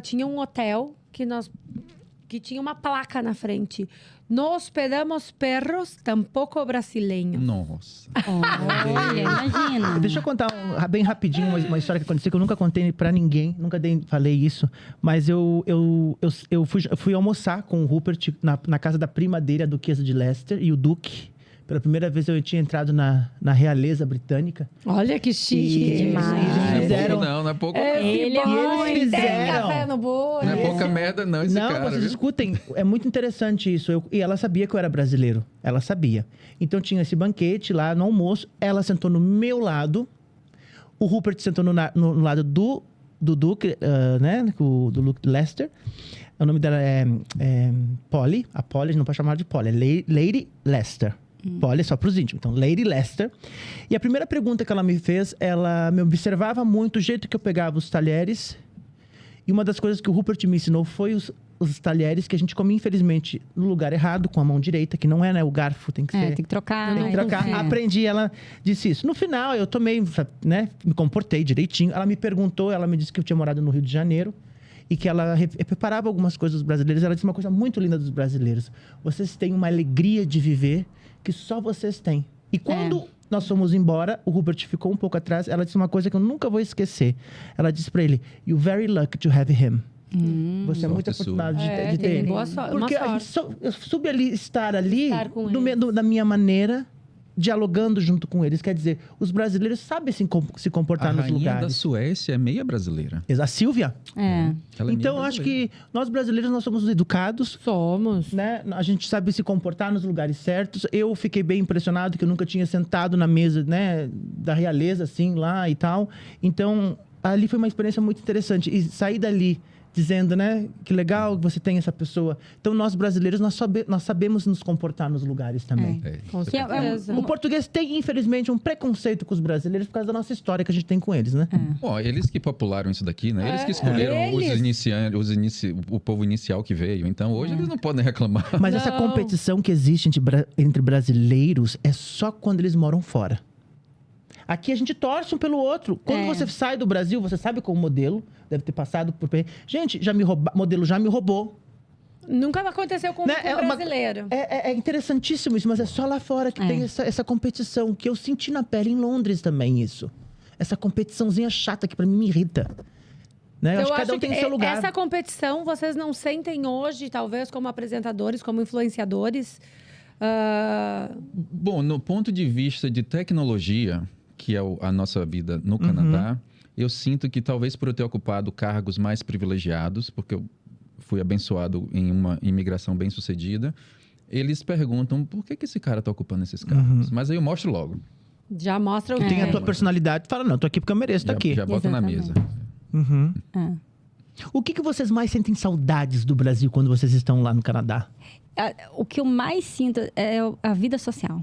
tinha um hotel que tinha uma placa na frente. Não hospedamos perros, tampouco brasileiros. Nossa. Olha, imagina. Deixa eu contar bem rapidinho uma história que aconteceu que eu nunca contei pra ninguém, nunca falei isso, mas eu fui almoçar com o Rupert na casa da prima dele, a Duquesa de Leicester, e o Duque. Pela primeira vez eu tinha entrado na realeza britânica. Olha que chique. demais. Fizeram... Não é pouco não. Ele é muito... eles fizeram... café no bolo. Não é pouca merda não esse Não, cara. vocês viu? escutem, é muito interessante isso. E ela sabia que eu era brasileiro. Ela sabia. Então tinha esse banquete lá no almoço. Ela sentou no meu lado. O Rupert sentou no lado do do Duke, né? Do Duke Lester. O nome dela é Polly. A Polly, a gente não pode chamar de Polly. É Lady Lester. Polly é só para os íntimos. Então, Lady Lester. E a primeira pergunta que ela me fez, ela me observava muito o jeito que eu pegava os talheres. E uma das coisas que o Rupert me ensinou foi os talheres que a gente come, infelizmente, no lugar errado, com a mão direita, que não é, né? O garfo tem que ser... tem que trocar. Tem que trocar. Aprendi, ela disse isso. No final, eu tomei, né? Me comportei direitinho. Ela me perguntou, ela me disse que eu tinha morado no Rio de Janeiro. E que ela preparava algumas coisas dos brasileiros. Ela disse uma coisa muito linda dos brasileiros. Vocês têm uma alegria de viver que só vocês têm. E quando nós fomos embora, o Rupert ficou um pouco atrás. Ela disse uma coisa que eu nunca vou esquecer. Ela disse pra ele, "You're very lucky to have him." Você é muito afortunado de ter ele. Boa sorte. Porque eu soube estar ali com da minha maneira, dialogando junto com eles. Quer dizer, os brasileiros sabem se comportar nos lugares. A rainha da Suécia é meia brasileira. A Sílvia? Ela é Então, eu acho que nós brasileiros, nós somos educados. Somos. Né? A gente sabe se comportar nos lugares certos. Eu fiquei bem impressionado que eu nunca tinha sentado na mesa, né, da realeza, assim, lá e tal. Então, ali foi uma experiência muito interessante. E sair dali dizendo, né, que legal que você tem essa pessoa. Então, nós brasileiros, nós sabemos nos comportar nos lugares também. Com certeza. O português tem, infelizmente, um preconceito com os brasileiros por causa da nossa história que a gente tem com eles, né? Bom, eles que popularam isso daqui, né? Eles que escolheram o povo inicial que veio. Então, hoje eles não podem reclamar. Mas essa competição que existe entre brasileiros é só quando eles moram fora. Aqui a gente torce um pelo outro. Quando você sai do Brasil, você sabe como o modelo deve ter passado por... Gente, modelo já me roubou. Nunca aconteceu com um brasileiro. É interessantíssimo isso, mas é só lá fora que tem essa competição. Que eu senti na pele em Londres também isso. Essa competiçãozinha chata que pra mim me irrita. Né? Eu acho que cada um tem seu lugar. Essa competição vocês não sentem hoje, talvez, como apresentadores, como influenciadores? Bom, no ponto de vista de tecnologia, que é a nossa vida no Canadá, eu sinto que talvez por eu ter ocupado cargos mais privilegiados, porque eu fui abençoado em uma imigração bem-sucedida, eles perguntam por que esse cara está ocupando esses cargos. Mas aí eu mostro logo. Já mostra o que tem a tua personalidade. Fala, não, tô aqui porque eu mereço estar aqui. Já bota na mesa. O que vocês mais sentem saudades do Brasil quando vocês estão lá no Canadá? O que eu mais sinto é a vida social.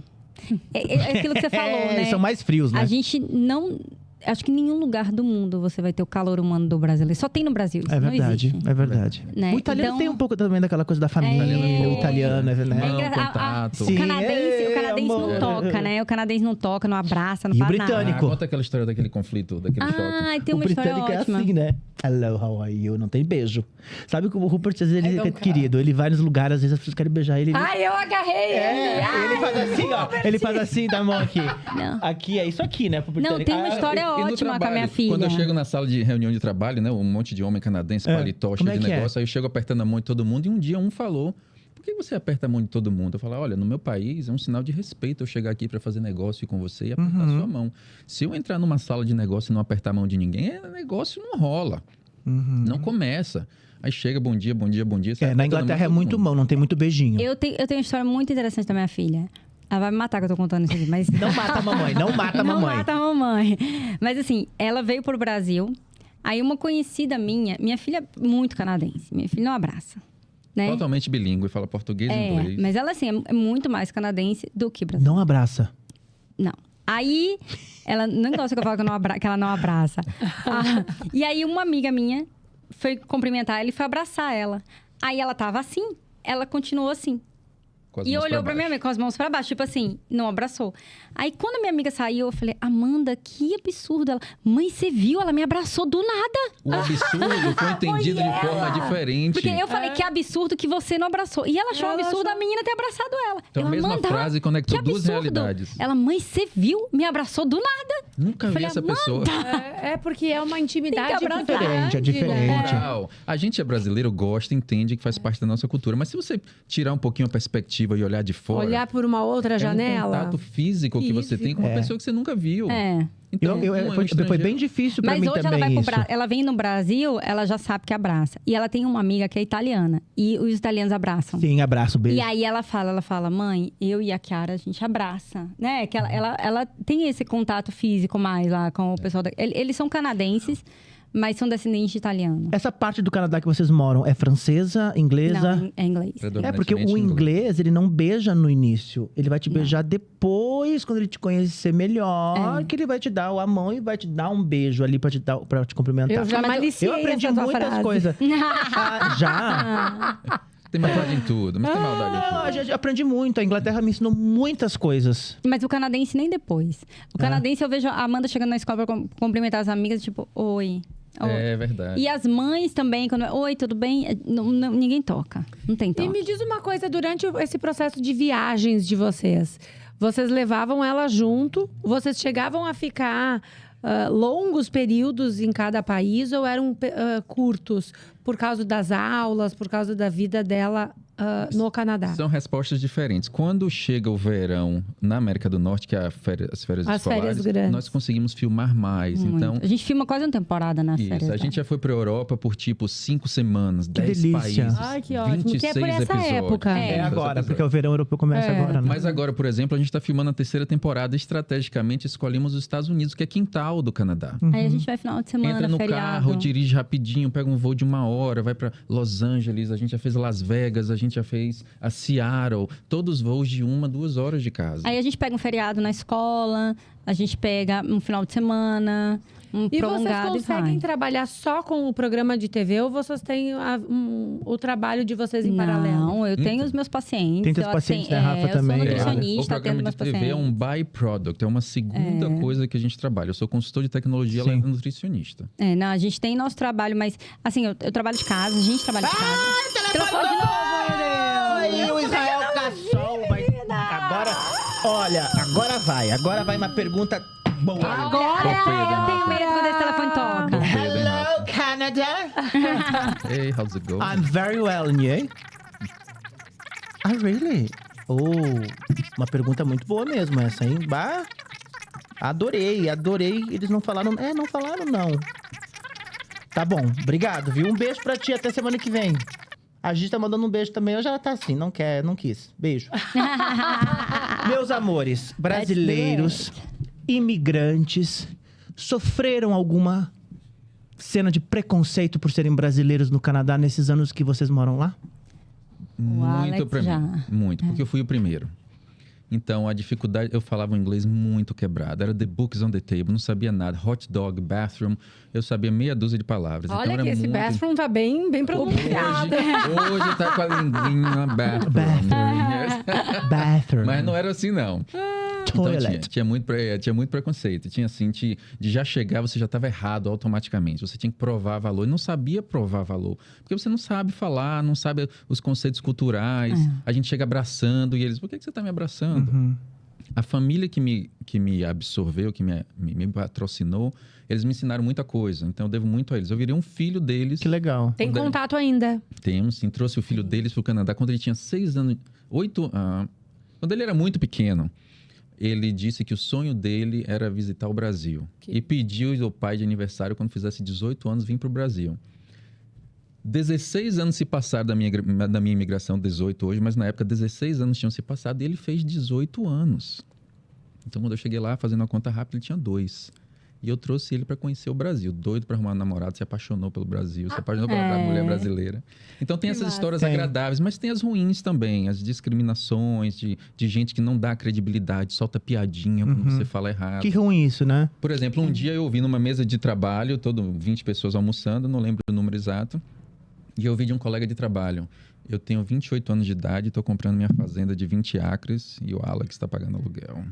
É aquilo que você falou, né? Eles são mais frios, né? A gente não... Acho que em nenhum lugar do mundo você vai ter o calor humano do brasileiro. Só tem no Brasil. Isso é verdade, não é verdade. Né? O italiano tem um pouco também daquela coisa da família, o italiano, né? Contato. O canadense não toca, né? O canadense não toca, não abraça, não faz nada. E o britânico? Conta aquela história daquele conflito, daquele choque. Tem uma história ótima. O britânico é assim, né? Hello, how are you? Não tem beijo. Sabe que o Rupert, às vezes, ele é querido. Ele vai nos lugares, às vezes as pessoas querem beijar ele. Eu agarrei ele! Ele faz assim, ó. Ele faz assim, da mão aqui. Não. Aqui, é isso aqui, né? Pro britânico. Não, tem uma história ótima com a minha filha. Quando eu chego na sala de reunião de trabalho, né? Um monte de homem canadense, paletó, cheio de negócio. Aí eu chego apertando a mão de todo mundo. E um dia um falou... Por que você aperta a mão de todo mundo? Eu falo, olha, no meu país é um sinal de respeito eu chegar aqui para fazer negócio com você e apertar a sua mão. Se eu entrar numa sala de negócio e não apertar a mão de ninguém, negócio não rola. Não começa. Aí chega, bom dia, bom dia, bom dia. Na Inglaterra é muito mão, não tem muito beijinho. Eu tenho uma história muito interessante da minha filha. Ela vai me matar que eu tô contando isso aqui, mas... Não mata a mamãe, não mata a mamãe. Não mata a mamãe. Mas assim, ela veio pro Brasil. Aí uma conhecida minha filha é muito canadense. Minha filha não abraça. Né? Totalmente bilíngue, fala português e inglês. Mas ela, assim, é muito mais canadense do que brasileira. Não abraça? Não. Aí, ela não gosta que eu falo que ela não abraça. E aí, uma amiga minha foi cumprimentar ela e foi abraçar ela. Aí, ela tava assim, ela continuou assim. E olhou pra minha amiga com as mãos pra baixo, tipo assim, não abraçou. Aí, quando a minha amiga saiu, eu falei, Amanda, que absurdo. Ela, mãe, você viu? Ela me abraçou do nada. O absurdo foi entendido de forma diferente. Porque eu falei, que absurdo que você não abraçou. E ela achou um absurdo a menina ter abraçado ela. Então, a mesma frase conectou duas realidades. Ela, mãe, você viu? Me abraçou do nada. Nunca vi essa pessoa. Porque é uma intimidade diferente, é diferente. A gente é brasileiro, gosta, entende que faz parte da nossa cultura. Mas se você tirar um pouquinho a perspectiva e olhar de fora... Olhar por uma outra janela. Um contato físico que você tem com uma pessoa que você nunca viu. Então, foi bem difícil pra mim também. Mas hoje isso. Ela vem no Brasil, ela já sabe que abraça. E ela tem uma amiga que é italiana. E os italianos abraçam. Sim, abraço, beijo. E aí ela fala, mãe, eu e a Chiara, a gente abraça. Né? Que ela tem esse contato físico mais lá com o pessoal. Eles são canadenses, mas são descendentes de italiano. Essa parte do Canadá que vocês moram é francesa, inglesa? Não, é inglês. É, porque o inglês, ele não beija no início. Ele vai te beijar depois, quando ele te conhecer melhor, que ele vai te dar a mão e vai te dar um beijo ali pra te cumprimentar. Eu já maliciei Eu aprendi essa tua muitas frase. coisas. Já? Tem maldade em tudo, mas tem maldade em tudo. Eu aprendi muito. A Inglaterra me ensinou muitas coisas. Mas o canadense nem depois. O canadense, eu vejo a Amanda chegando na escola pra cumprimentar as amigas, tipo, oi. É verdade. E as mães também, quando oi, tudo bem? Ninguém toca. Não tem toque. E me diz uma coisa, durante esse processo de viagens de vocês levavam ela junto? Vocês chegavam a ficar longos períodos em cada país ou eram curtos? Por causa das aulas, por causa da vida dela no Canadá? São respostas diferentes. Quando chega o verão na América do Norte, que é as férias escolares, férias grandes. nós conseguimos filmar mais. Muito. Então, A gente filma quase uma temporada nas férias. a gente já foi pra Europa por tipo 5 semanas, 10 delícia. países. Ai, que ótimo. 26 Que é por essa episódios. época. É Essa agora, episódio. porque o verão europeu começa agora, né? Mas agora, por exemplo, a gente está filmando a 3ª temporada. Estrategicamente, escolhemos os Estados Unidos, que é quintal do Canadá. Aí a gente vai final de semana, Entra no feriado. carro, dirige rapidinho, pega um voo de 1 hora, vai para Los Angeles, a gente já fez Las Vegas, a gente já fez a Seattle. Todos os voos de 1 a 2 horas de casa. Aí a gente pega um feriado na escola, a gente pega um final de semana, um E vocês prolongado conseguem trabalhar só com o programa de TV ou vocês têm o trabalho de vocês em paralelo? Não, eu tenho os meus pacientes. Tem teus eu pacientes, tenho- né, Rafa, eu também? sou O nutricionista, atendo programa meus de TV pacientes. é um byproduct, é uma segunda coisa que a gente trabalha. Eu sou consultor de tecnologia, ela é Sim. nutricionista. Não, a gente tem nosso trabalho, mas assim, eu trabalho de casa, a gente trabalha de casa. Trocou de novo, meu Deus! Ai, o Israel Cassol vai... Agora vai uma pergunta boa. Agora Ô, Pedro, Eu tenho medo quando esse telefone toca. Hello, Canada. Hey, how's it going? I'm very well, and you? Ah, really? Oh, uma pergunta muito boa mesmo essa, hein? Bah, adorei. Eles não falaram... não falaram, não. Tá bom, obrigado, viu? Um beijo pra ti, até semana que vem. A Gi tá mandando um beijo também. Eu já tá assim, não quis. Beijo. Meus amores, brasileiros, imigrantes, sofreram alguma cena de preconceito por serem brasileiros no Canadá nesses anos que vocês moram lá? Muito Alex pra já. mim. Muito, porque eu fui o primeiro. Então, a dificuldade... Eu falava um inglês muito quebrado. Era the books on the table, não sabia nada. Hot dog, bathroom. Eu sabia meia dúzia de palavras. Olha então, era que esse muito... bathroom tá bem pronunciado. Hoje tá com a linguinha bathroom. Bathroom. Mas não era assim, não. Então, Toilet. tinha muito preconceito. Tinha assim, de já chegar, você já estava errado automaticamente. Você tinha que provar valor. E não sabia provar valor. Porque você não sabe falar, não sabe os conceitos culturais. A gente chega abraçando e eles... Por que você está me abraçando? A família que me absorveu, que me patrocinou, eles me ensinaram muita coisa. Então, eu devo muito a eles. Eu virei um filho deles. Que legal. Tem contato ainda? Temos, sim. Trouxe o filho deles para o Canadá quando ele tinha 6 anos... 8... quando ele era muito pequeno. Ele disse que o sonho dele era visitar o Brasil. E pediu ao pai de aniversário, quando fizesse 18 anos, vir para o Brasil. 16 anos se passaram da minha imigração, 18 hoje, mas na época 16 anos tinham se passado e ele fez 18 anos. Então, quando eu cheguei lá, fazendo uma conta rápida, ele tinha 2. E eu trouxe ele para conhecer o Brasil. Doido para arrumar um namorado, se apaixonou pelo Brasil, se apaixonou pela mulher brasileira. Então, tem essas histórias agradáveis, mas tem as ruins também. As discriminações de gente que não dá credibilidade, solta piadinha quando você fala errado. Que ruim isso, né? Por exemplo, um dia eu ouvi numa mesa de trabalho, 20 pessoas almoçando, não lembro o número exato, e eu ouvi de um colega de trabalho: eu tenho 28 anos de idade, estou comprando minha fazenda de 20 acres e o Alex está pagando aluguel.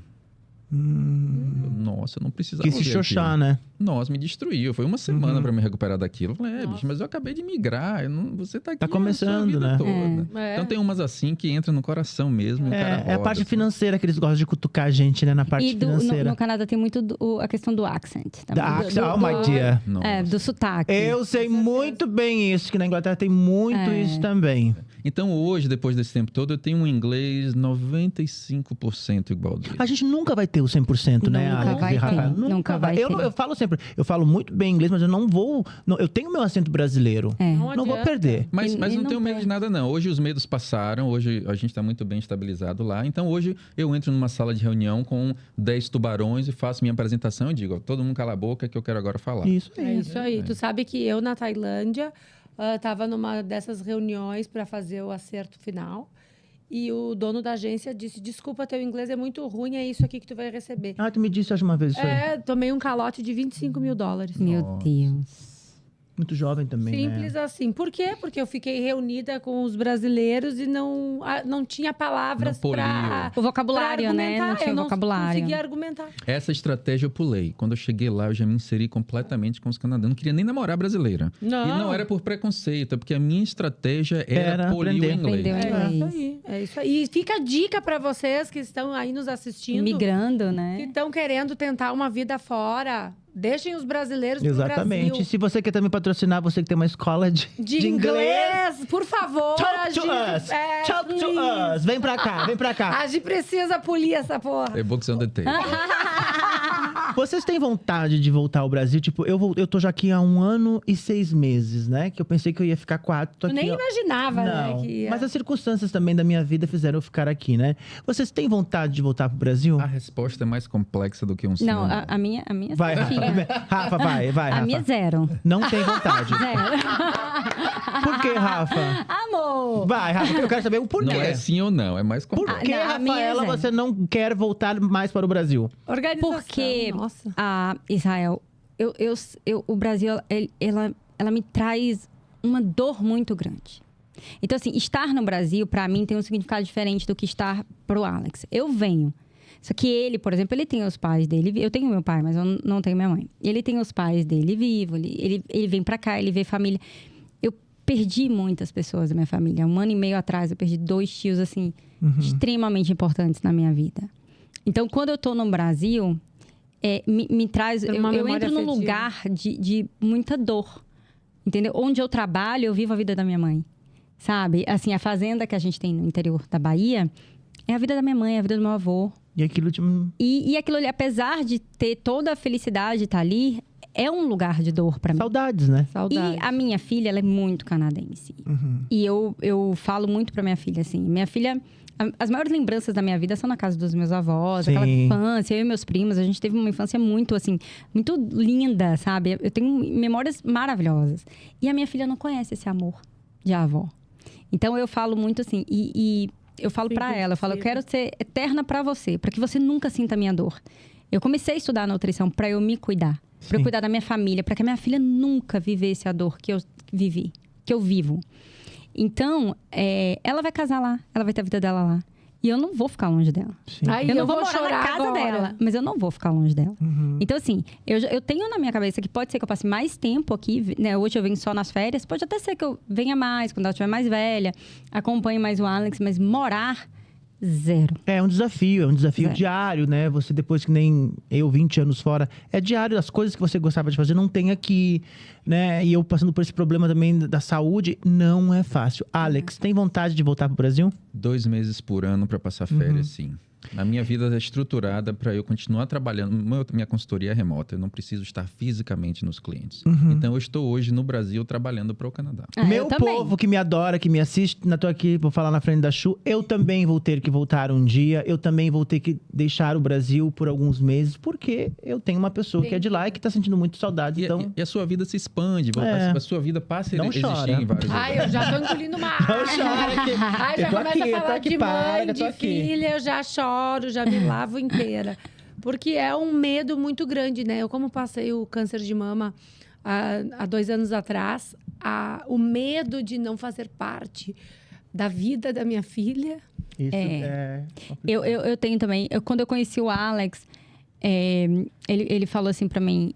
Nossa, eu não precisava Que se ouvir xoxar, aquilo. né? Nossa, me destruiu. Foi uma semana para me recuperar daquilo. Eu falei, bicho, mas eu acabei de migrar. Você tá aqui Tá começando, a sua vida né? toda. Então tem umas assim que entram no coração mesmo. E o cara É a roda, parte assim. financeira que eles gostam de cutucar a gente, né? Na parte E financeira. no Canadá tem muito a questão do accent. Também. Da accent, oh my dear. Nossa. Do sotaque. Eu sei muito bem isso, que na Inglaterra tem muito isso também. Então, hoje, depois desse tempo todo, eu tenho um inglês 95% igual dele. A gente nunca vai ter o 100%, né, Alex e Rafael? Nunca vai ter. Eu falo sempre, eu falo muito bem inglês, mas eu não vou... eu tenho meu acento brasileiro. Não vou perder. Mas não tenho medo de nada, não. Hoje os medos passaram, hoje a gente está muito bem estabilizado lá. Então, hoje eu entro numa sala de reunião com 10 tubarões e faço minha apresentação e digo, ó, todo mundo cala a boca que eu quero agora falar. Isso aí. Tu sabe que eu, na Tailândia, estava numa dessas reuniões para fazer o acerto final. E o dono da agência disse, desculpa, teu inglês é muito ruim, é isso aqui que tu vai receber. Tu me disse hoje uma vez isso aí. Tomei um calote de $25 mil. Meu Deus. Muito jovem também, Simples assim. Por quê? Porque eu fiquei reunida com os brasileiros e não tinha palavras para... O vocabulário, né? Não tinha vocabulário. Eu não conseguia argumentar. Essa estratégia eu pulei. Quando eu cheguei lá, eu já me inseri completamente com os canadenses. Eu não queria nem namorar brasileira. Não. E não era por preconceito, é porque a minha estratégia era polir o inglês. É isso aí. E fica a dica para vocês que estão aí nos assistindo. Migrando, né? Que estão querendo tentar uma vida fora. Deixem os brasileiros pro Brasil. Exatamente. Se você quer também patrocinar, você que tem uma escola de inglês, por favor. Talk to us. Talk to us. Vem pra cá. A gente precisa polir essa porra. É books on the table. Vocês têm vontade de voltar ao Brasil? Tipo, eu tô já aqui há 1 ano e 6 meses, né? Que eu pensei que eu ia ficar 4. Tô aqui, nem imaginava, não, né? Que ia... Mas as circunstâncias também da minha vida fizeram eu ficar aqui, né? Vocês têm vontade de voltar pro Brasil? A resposta é mais complexa do que um sim. Não, a minha vai, Rafa, vai, Rafa. A minha é 0. Não tem vontade. 0. Por que, Rafa? Amor! Vai, Rafa, eu quero saber o porquê. Não é sim ou não, é mais complexo. Por que, Rafaela, você não quer voltar mais para o Brasil? Organização. Porque, Israel, o Brasil, ela me traz uma dor muito grande. Então, assim, estar no Brasil, pra mim, tem um significado diferente do que estar pro Alex. Eu venho. Só que ele, por exemplo, ele tem os pais dele. Eu tenho meu pai, mas eu não tenho minha mãe. Ele tem os pais dele vivos. Ele vem pra cá, ele vê família. Eu perdi muitas pessoas da minha família. 1 ano e meio atrás, eu perdi 2 tios, assim, extremamente importantes na minha vida. Então, quando eu tô no Brasil, me traz... Eu entro num lugar de muita dor. Entendeu? Onde eu trabalho, eu vivo a vida da minha mãe. Sabe? Assim, a fazenda que a gente tem no interior da Bahia é a vida da minha mãe, é a vida do meu avô. E aquilo e aquilo ali, apesar de ter toda a felicidade de estar ali, é um lugar de dor pra mim. Saudades, né? E a minha filha, ela é muito canadense. E eu falo muito pra minha filha, assim. Minha filha... As maiores lembranças da minha vida são na casa dos meus avós. Sim. Aquela infância, eu e meus primos. A gente teve uma infância muito, assim... Muito linda, sabe? Eu tenho memórias maravilhosas. E a minha filha não conhece esse amor de avó. Então, eu falo muito assim... Eu falo pra ela, eu quero ser eterna pra você, pra que você nunca sinta a minha dor. Eu comecei a estudar nutrição pra eu me cuidar, pra eu cuidar da minha família, pra que a minha filha nunca vivesse a dor que eu vivi, que eu vivo. Então, ela vai casar lá, ela vai ter a vida dela lá. E eu não vou ficar longe dela. Eu não vou morar na casa dela, mas eu não vou ficar longe dela. Então, assim, eu tenho na minha cabeça que pode ser que eu passe mais tempo aqui, né? Hoje eu venho só nas férias. Pode até ser que eu venha mais, quando ela estiver mais velha. Acompanhe mais o Alex, mas morar... 0. É um desafio 0. diário, né? Você, depois que nem eu, 20 anos fora, é diário. As coisas que você gostava de fazer não tem aqui, né? E eu passando por esse problema também da saúde, não é fácil. Alex, tem vontade de voltar pro Brasil? 2 meses por ano para passar férias, sim. A minha vida é estruturada para eu continuar trabalhando. Minha consultoria é remota, eu não preciso estar fisicamente nos clientes. Então, eu estou hoje no Brasil trabalhando para o Canadá. Meu povo que me adora, que me assiste, estou aqui, vou falar na frente da Chu, eu também vou ter que voltar um dia, eu também vou ter que deixar o Brasil por alguns meses, porque eu tenho uma pessoa que é de lá e que está sentindo muito saudade. E a sua vida se expande, a sua vida passa a existir em vários lugares. Eu já tô engolindo uma água. Não chora, que já começa a falar de mãe, de filha, eu já choro. Já me lavo inteira. Porque é um medo muito grande, né? Eu, como passei o câncer de mama há 2 anos atrás, o medo de não fazer parte da vida da minha filha. Isso eu tenho também. Quando eu conheci o Alex, ele falou assim pra mim...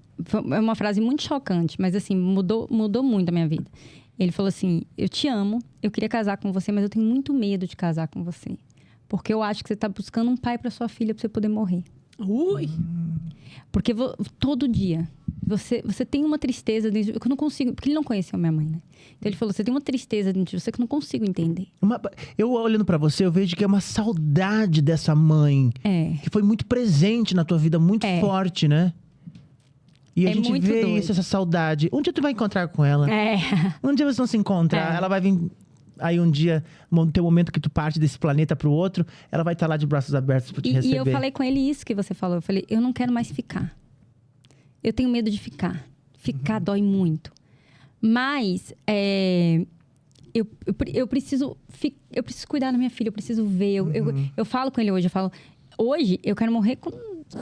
É uma frase muito chocante, mas assim, mudou muito a minha vida. Ele falou assim, eu te amo, eu queria casar com você, mas eu tenho muito medo de casar com você. Porque eu acho que você está buscando um pai para sua filha para você poder morrer. Ui! Porque todo dia você tem uma tristeza dentro de... que eu não consigo... Porque ele não conheceu minha mãe, né? Então ele falou, você tem uma tristeza dentro de você que eu não consigo entender. Eu olhando pra você, eu vejo que é uma saudade dessa mãe. Que foi muito presente na tua vida, muito forte, né? E a gente vê doido. isso, essa saudade. Um dia tu vai encontrar com ela. Um dia vocês vão se encontrar. Ela vai vir... Aí um dia, no teu momento que tu parte desse planeta pro outro, ela vai estar lá de braços abertos pra te receber. E eu falei com ele isso que você falou. Eu falei, eu não quero mais ficar. Eu tenho medo de ficar. Ficar dói muito. Mas eu preciso cuidar da minha filha, eu preciso ver. Eu falo com ele hoje, hoje eu quero morrer com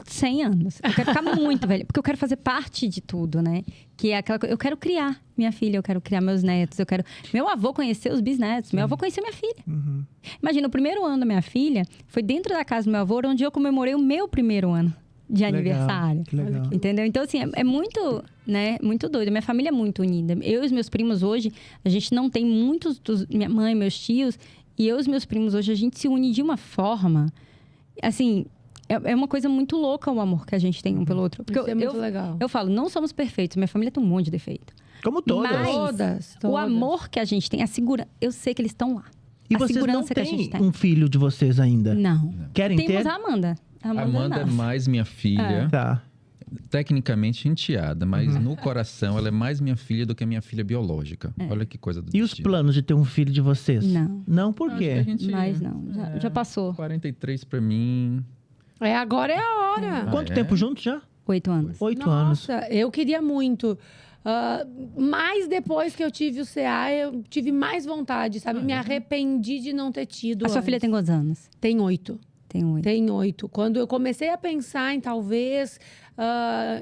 100 anos. Eu quero ficar muito velha, porque eu quero fazer parte de tudo, né? Que é aquela coisa, eu quero criar minha filha, eu quero criar meus netos, eu quero... Meu avô conhecer os bisnetos, meu avô conhecer minha filha. Imagina, o primeiro ano da minha filha foi dentro da casa do meu avô, onde eu comemorei o meu primeiro ano de aniversário. Que legal. Entendeu? Então, assim, é muito, né? Muito doido. Minha família é muito unida. Eu e os meus primos hoje, a gente não tem muitos minha mãe, meus tios, e eu e os meus primos hoje, a gente se une de uma forma, assim... É uma coisa muito louca o amor que a gente tem um pelo outro. Porque isso é muito legal. Eu falo, não somos perfeitos. Minha família tem um monte de defeito. Como todas. Mas o amor que a gente tem, a segurança... Eu sei que eles estão lá. E vocês não têm um filho de vocês ainda? Não. Querem ter? Temos a Amanda. Amanda é mais minha filha. Tá. Tecnicamente enteada, mas no coração ela é mais minha filha do que a minha filha biológica. Olha que coisa do E os planos de ter um filho de vocês? Não. Não, por quê? Mas não, já passou. 43 pra mim. Agora é a hora. Quanto tempo juntos já? 8 anos. 8 anos. Nossa, eu queria muito. Mas depois que eu tive o CA, eu tive mais vontade, sabe? Me arrependi de não ter tido. A sua filha tem quantos anos? Tem 8. Tem 8. Quando eu comecei a pensar em talvez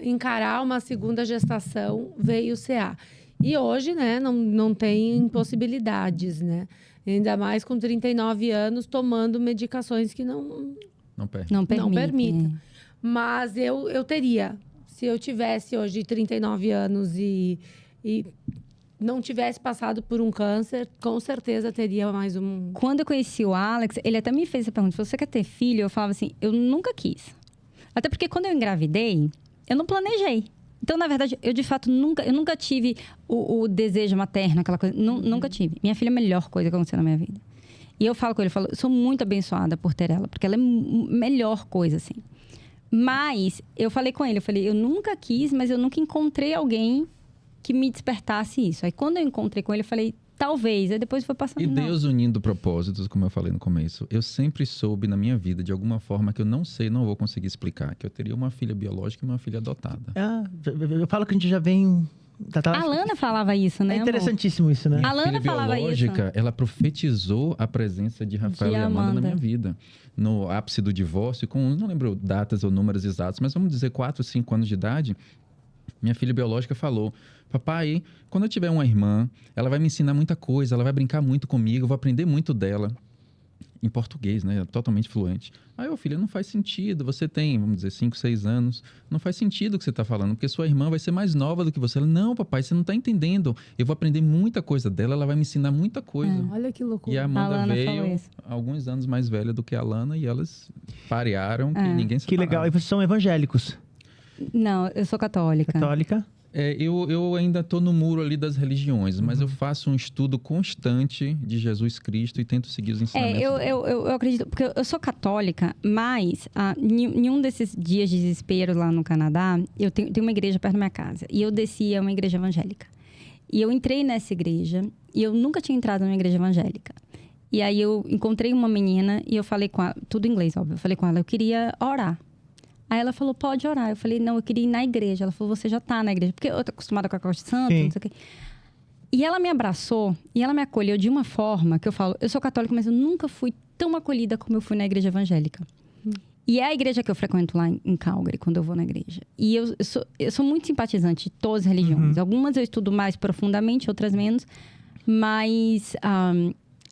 encarar uma segunda gestação, veio o CA. E hoje, né, não tem possibilidades, né? Ainda mais com 39 anos, tomando medicações que não permitem. Mas eu teria. Se eu tivesse hoje 39 anos e não tivesse passado por um câncer, com certeza teria mais um... Quando eu conheci o Alex, ele até me fez essa pergunta. Você quer ter filho? Eu falava assim, eu nunca quis. Até porque quando eu engravidei, eu não planejei. Então, na verdade, eu de fato nunca tive o desejo materno, aquela coisa. Nunca tive. Minha filha é a melhor coisa que aconteceu na minha vida. E eu falo com ele, eu sou muito abençoada por ter ela, porque ela é a melhor coisa, assim. Mas, eu falei com ele, eu nunca quis, mas eu nunca encontrei alguém que me despertasse isso. Aí, quando eu encontrei com ele, eu falei, talvez. Aí, depois foi passando... E Deus unindo propósitos, como eu falei no começo. Eu sempre soube na minha vida, de alguma forma, que eu não vou conseguir explicar, que eu teria uma filha biológica e uma filha adotada. Eu falo que a gente já vem... A Lana falava isso, né? É interessantíssimo isso, né? A Lana falava isso. Ela profetizou a presença de Rafael e Amanda na minha vida. No ápice do divórcio, não lembro datas ou números exatos, mas vamos dizer 4, 5 anos de idade, minha filha biológica falou: papai, quando eu tiver uma irmã, ela vai me ensinar muita coisa, ela vai brincar muito comigo, eu vou aprender muito dela. Em português, né? Totalmente fluente. Aí, filha, não faz sentido. Você tem, vamos dizer, 5, 6 anos. Não faz sentido o que você está falando, porque sua irmã vai ser mais nova do que você. Ela, não, papai, você não está entendendo. Eu vou aprender muita coisa dela, ela vai me ensinar muita coisa. Olha que loucura. E a Amanda veio alguns anos mais velha do que a Lana e elas parearam que ninguém se Que legal. E vocês são evangélicos? Não, eu sou católica. Católica? Eu ainda estou no muro ali das religiões, mas eu faço um estudo constante de Jesus Cristo e tento seguir os ensinamentos. Eu acredito, porque eu sou católica, mas em um desses dias de desespero lá no Canadá, eu tenho uma igreja perto da minha casa. E eu desci a uma igreja evangélica. E eu entrei nessa igreja, e eu nunca tinha entrado numa igreja evangélica. E aí eu encontrei uma menina, e eu falei com ela, tudo em inglês, óbvio. Eu falei com ela, eu queria orar. Aí ela falou, pode orar. Eu falei, não, eu queria ir na igreja. Ela falou, você já tá na igreja. Porque eu tô acostumada com a Corte Santo, não sei o quê. E ela me abraçou, e ela me acolheu de uma forma que eu falo, eu sou católica, mas eu nunca fui tão acolhida como eu fui na igreja evangélica. E é a igreja que eu frequento lá em Calgary, quando eu vou na igreja. E eu sou muito simpatizante de todas as religiões. Algumas eu estudo mais profundamente, outras menos. Mas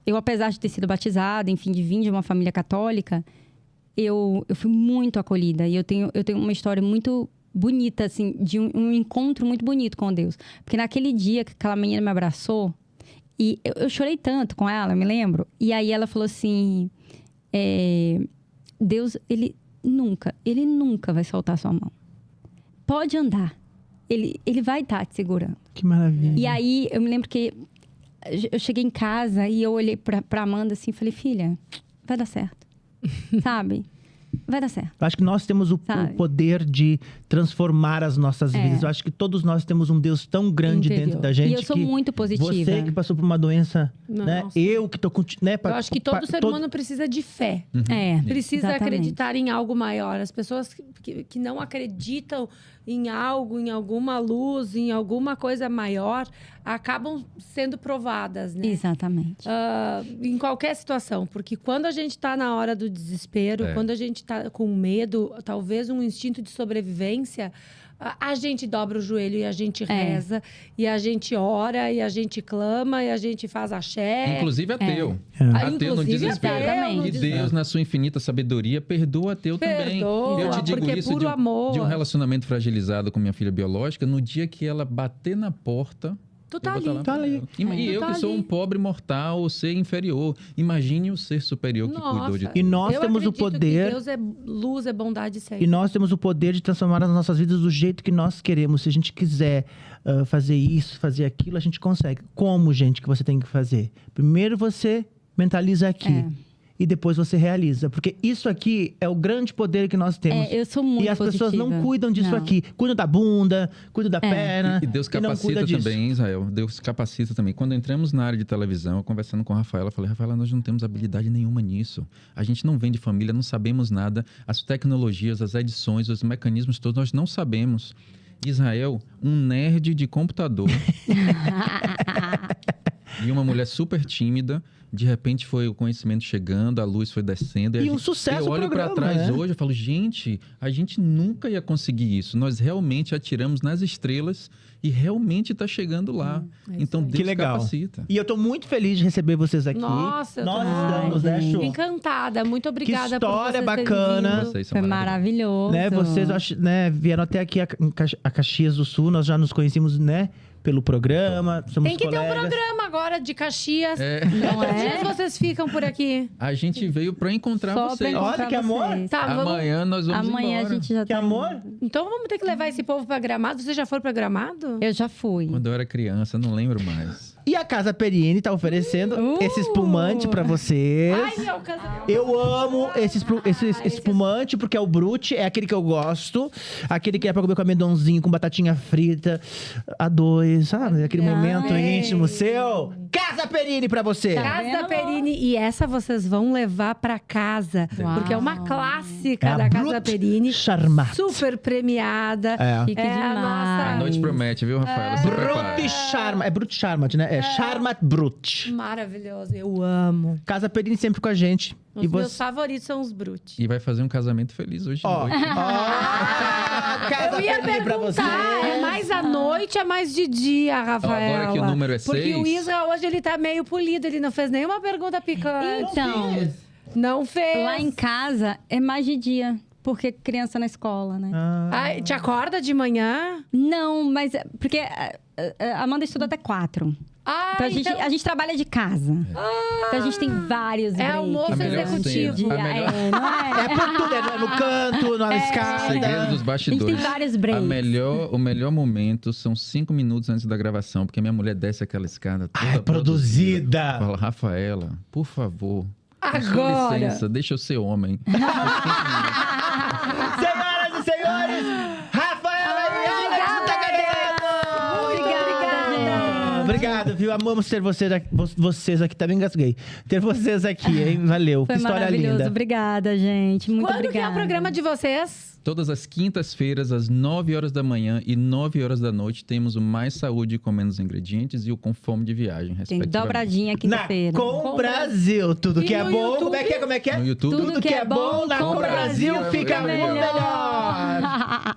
eu, apesar de ter sido batizada, enfim, de vir de uma família católica... Eu fui muito acolhida e eu tenho uma história muito bonita, assim, de um encontro muito bonito com Deus. Porque naquele dia que aquela menina me abraçou, e eu chorei tanto com ela, me lembro. E aí ela falou assim, Deus, ele nunca vai soltar sua mão. Pode andar. ele vai estar te segurando. Que maravilha. E aí, eu me lembro que eu cheguei em casa e eu olhei pra Amanda assim e falei, filha, vai dar certo. Sabe? Vai dar certo. Eu acho que nós temos o poder de transformar as nossas vidas. Eu acho que todos nós temos um Deus tão grande dentro da gente. E eu sou muito positiva. Você que passou por uma doença, né? Eu que tô... Né? Eu acho que todo ser humano precisa de fé. Precisa acreditar em algo maior. As pessoas que não acreditam em algo, em alguma luz, em alguma coisa maior, acabam sendo provadas, né? Exatamente. Em qualquer situação. Porque quando a gente tá na hora do desespero, quando a gente tá com medo, talvez um instinto de sobrevivência, a gente dobra o joelho e a gente reza, e a gente ora, e a gente clama, e a gente faz axé. Inclusive ateu. Ateu no desespero. E Deus, na sua infinita sabedoria, perdoa ateu também. Eu te digo isso de um relacionamento fragilizado com minha filha biológica. No dia que ela bater na porta... Tu tá ali. E eu que sou um pobre mortal, o ser inferior. Imagine o ser superior que cuidou de tudo. E nós temos o poder... Deus é luz, é bondade sempre. E nós temos o poder de transformar as nossas vidas do jeito que nós queremos. Se a gente quiser fazer isso, fazer aquilo, a gente consegue. Como, gente, que você tem que fazer? Primeiro você mentaliza aqui. E depois você realiza. Porque isso aqui é o grande poder que nós temos. Eu sou muito E as pessoas não cuidam disso aqui. Cuidam da bunda, cuidam da perna. E Deus capacita também, Israel. Deus capacita também. Quando entramos na área de televisão, eu conversando com a Rafaela, falei, Rafaela, nós não temos habilidade nenhuma nisso. A gente não vem de família, não sabemos nada. As tecnologias, as edições, os mecanismos todos, nós não sabemos. Israel, um nerd de computador. E uma mulher super tímida. De repente foi o conhecimento chegando, a luz foi descendo. E um sucesso eu olho para trás hoje e falo, gente, a gente nunca ia conseguir isso. Nós realmente atiramos nas estrelas e realmente está chegando lá. Então Deus capacita. E eu tô muito feliz de receber vocês aqui. Nossa, nós estamos, né, Chu? Encantada. Muito obrigada que história por vocês bacana. Foi maravilhoso. Né, vocês vieram até aqui a Caxias do Sul, nós já nos conhecemos, né? Pelo programa, somos Tem que colegas. ter um programa agora de Caxias. Não Quantos dias vocês ficam por aqui? A gente veio para encontrar vocês. Olha que amor. Tá, Amanhã nós vamos Amanhã embora. a gente já Que amor. Então vamos ter que levar esse povo para Gramado. Você já foi para Gramado? Eu já fui. Quando eu era criança, não lembro mais. E a Casa Perini tá oferecendo esse espumante pra vocês. Ai, meu casamento. Eu amo esse espumante, porque é o Brut, é aquele que eu gosto. Aquele que é pra comer com amendozinho, com batatinha frita. A dois, sabe? Aquele momento íntimo seu. Casa Perini pra você. Casa Perini. E essa vocês vão levar pra casa. Uau. Porque é uma clássica É a da Casa Brut Perini. Charmat. Super premiada. Chique É a demais. nossa- A noite promete, viu, Rafaela? Se prepara. Brut Charmat. É Brut Charmat, né? É Charmat Brut. Maravilhoso. Eu amo. Casa Perini sempre com a gente. Os meus favoritos são os Brut. E vai fazer um casamento feliz hoje de Ó, noite. Casa Eu ia Perini pra você. perguntar, é mais à noite ou é mais de dia, Rafaela? Agora que o número é Porque 6. o Isra hoje ele tá meio polido, ele não fez nenhuma pergunta picante. Então, Não fez. lá em casa é mais de dia. Porque criança na escola, né? Ai, te acorda de manhã? Não, mas... Porque a Amanda estuda até 4. Ah, Então, então... a gente trabalha de casa. Então a gente tem vários breaks. almoço A melhor executivo. cena, a melhor- Não é? É por tudo, é no canto, na escada. Segredo dos A gente bastidores. tem vários breaks. O melhor momento são 5 minutos antes da gravação, porque minha mulher desce aquela escada toda Ai, produzida. Fala, Rafaela, por favor. Agora. Com licença, deixa eu ser homem. Senhoras e senhores, Rafaela e Alex Tagareto! Obrigada. Obrigado, viu? Amamos ter vocês aqui. Também engasguei. Ter vocês aqui, hein? Valeu. Foi que história maravilhoso. linda. Obrigada, gente. Muito Quando obrigada. que é o programa de vocês? Todas as quintas-feiras, às 9 horas da manhã e 9 horas da noite, temos o Mais Saúde com Menos Ingredientes e o Com Fome de Viagem, Tem respectivamente. dobradinha Na quinta-feira. Com Brasil. Tudo E que é no bom. YouTube? Como é que é? No YouTube. Tudo que é bom na Com Brasil fica melhor. melhor.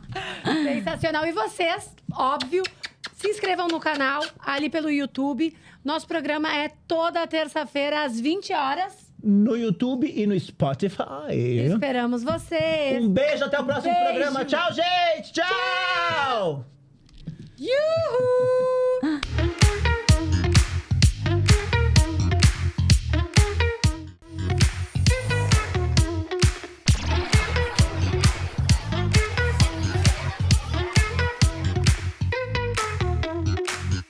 Sensacional. E vocês, óbvio, se inscrevam no canal, ali pelo YouTube. Nosso programa é toda terça-feira, às 20 horas. No YouTube e no Spotify. Esperamos vocês. Um beijo, até o próximo Beijo. programa. Tchau, gente. Tchau. Uhul!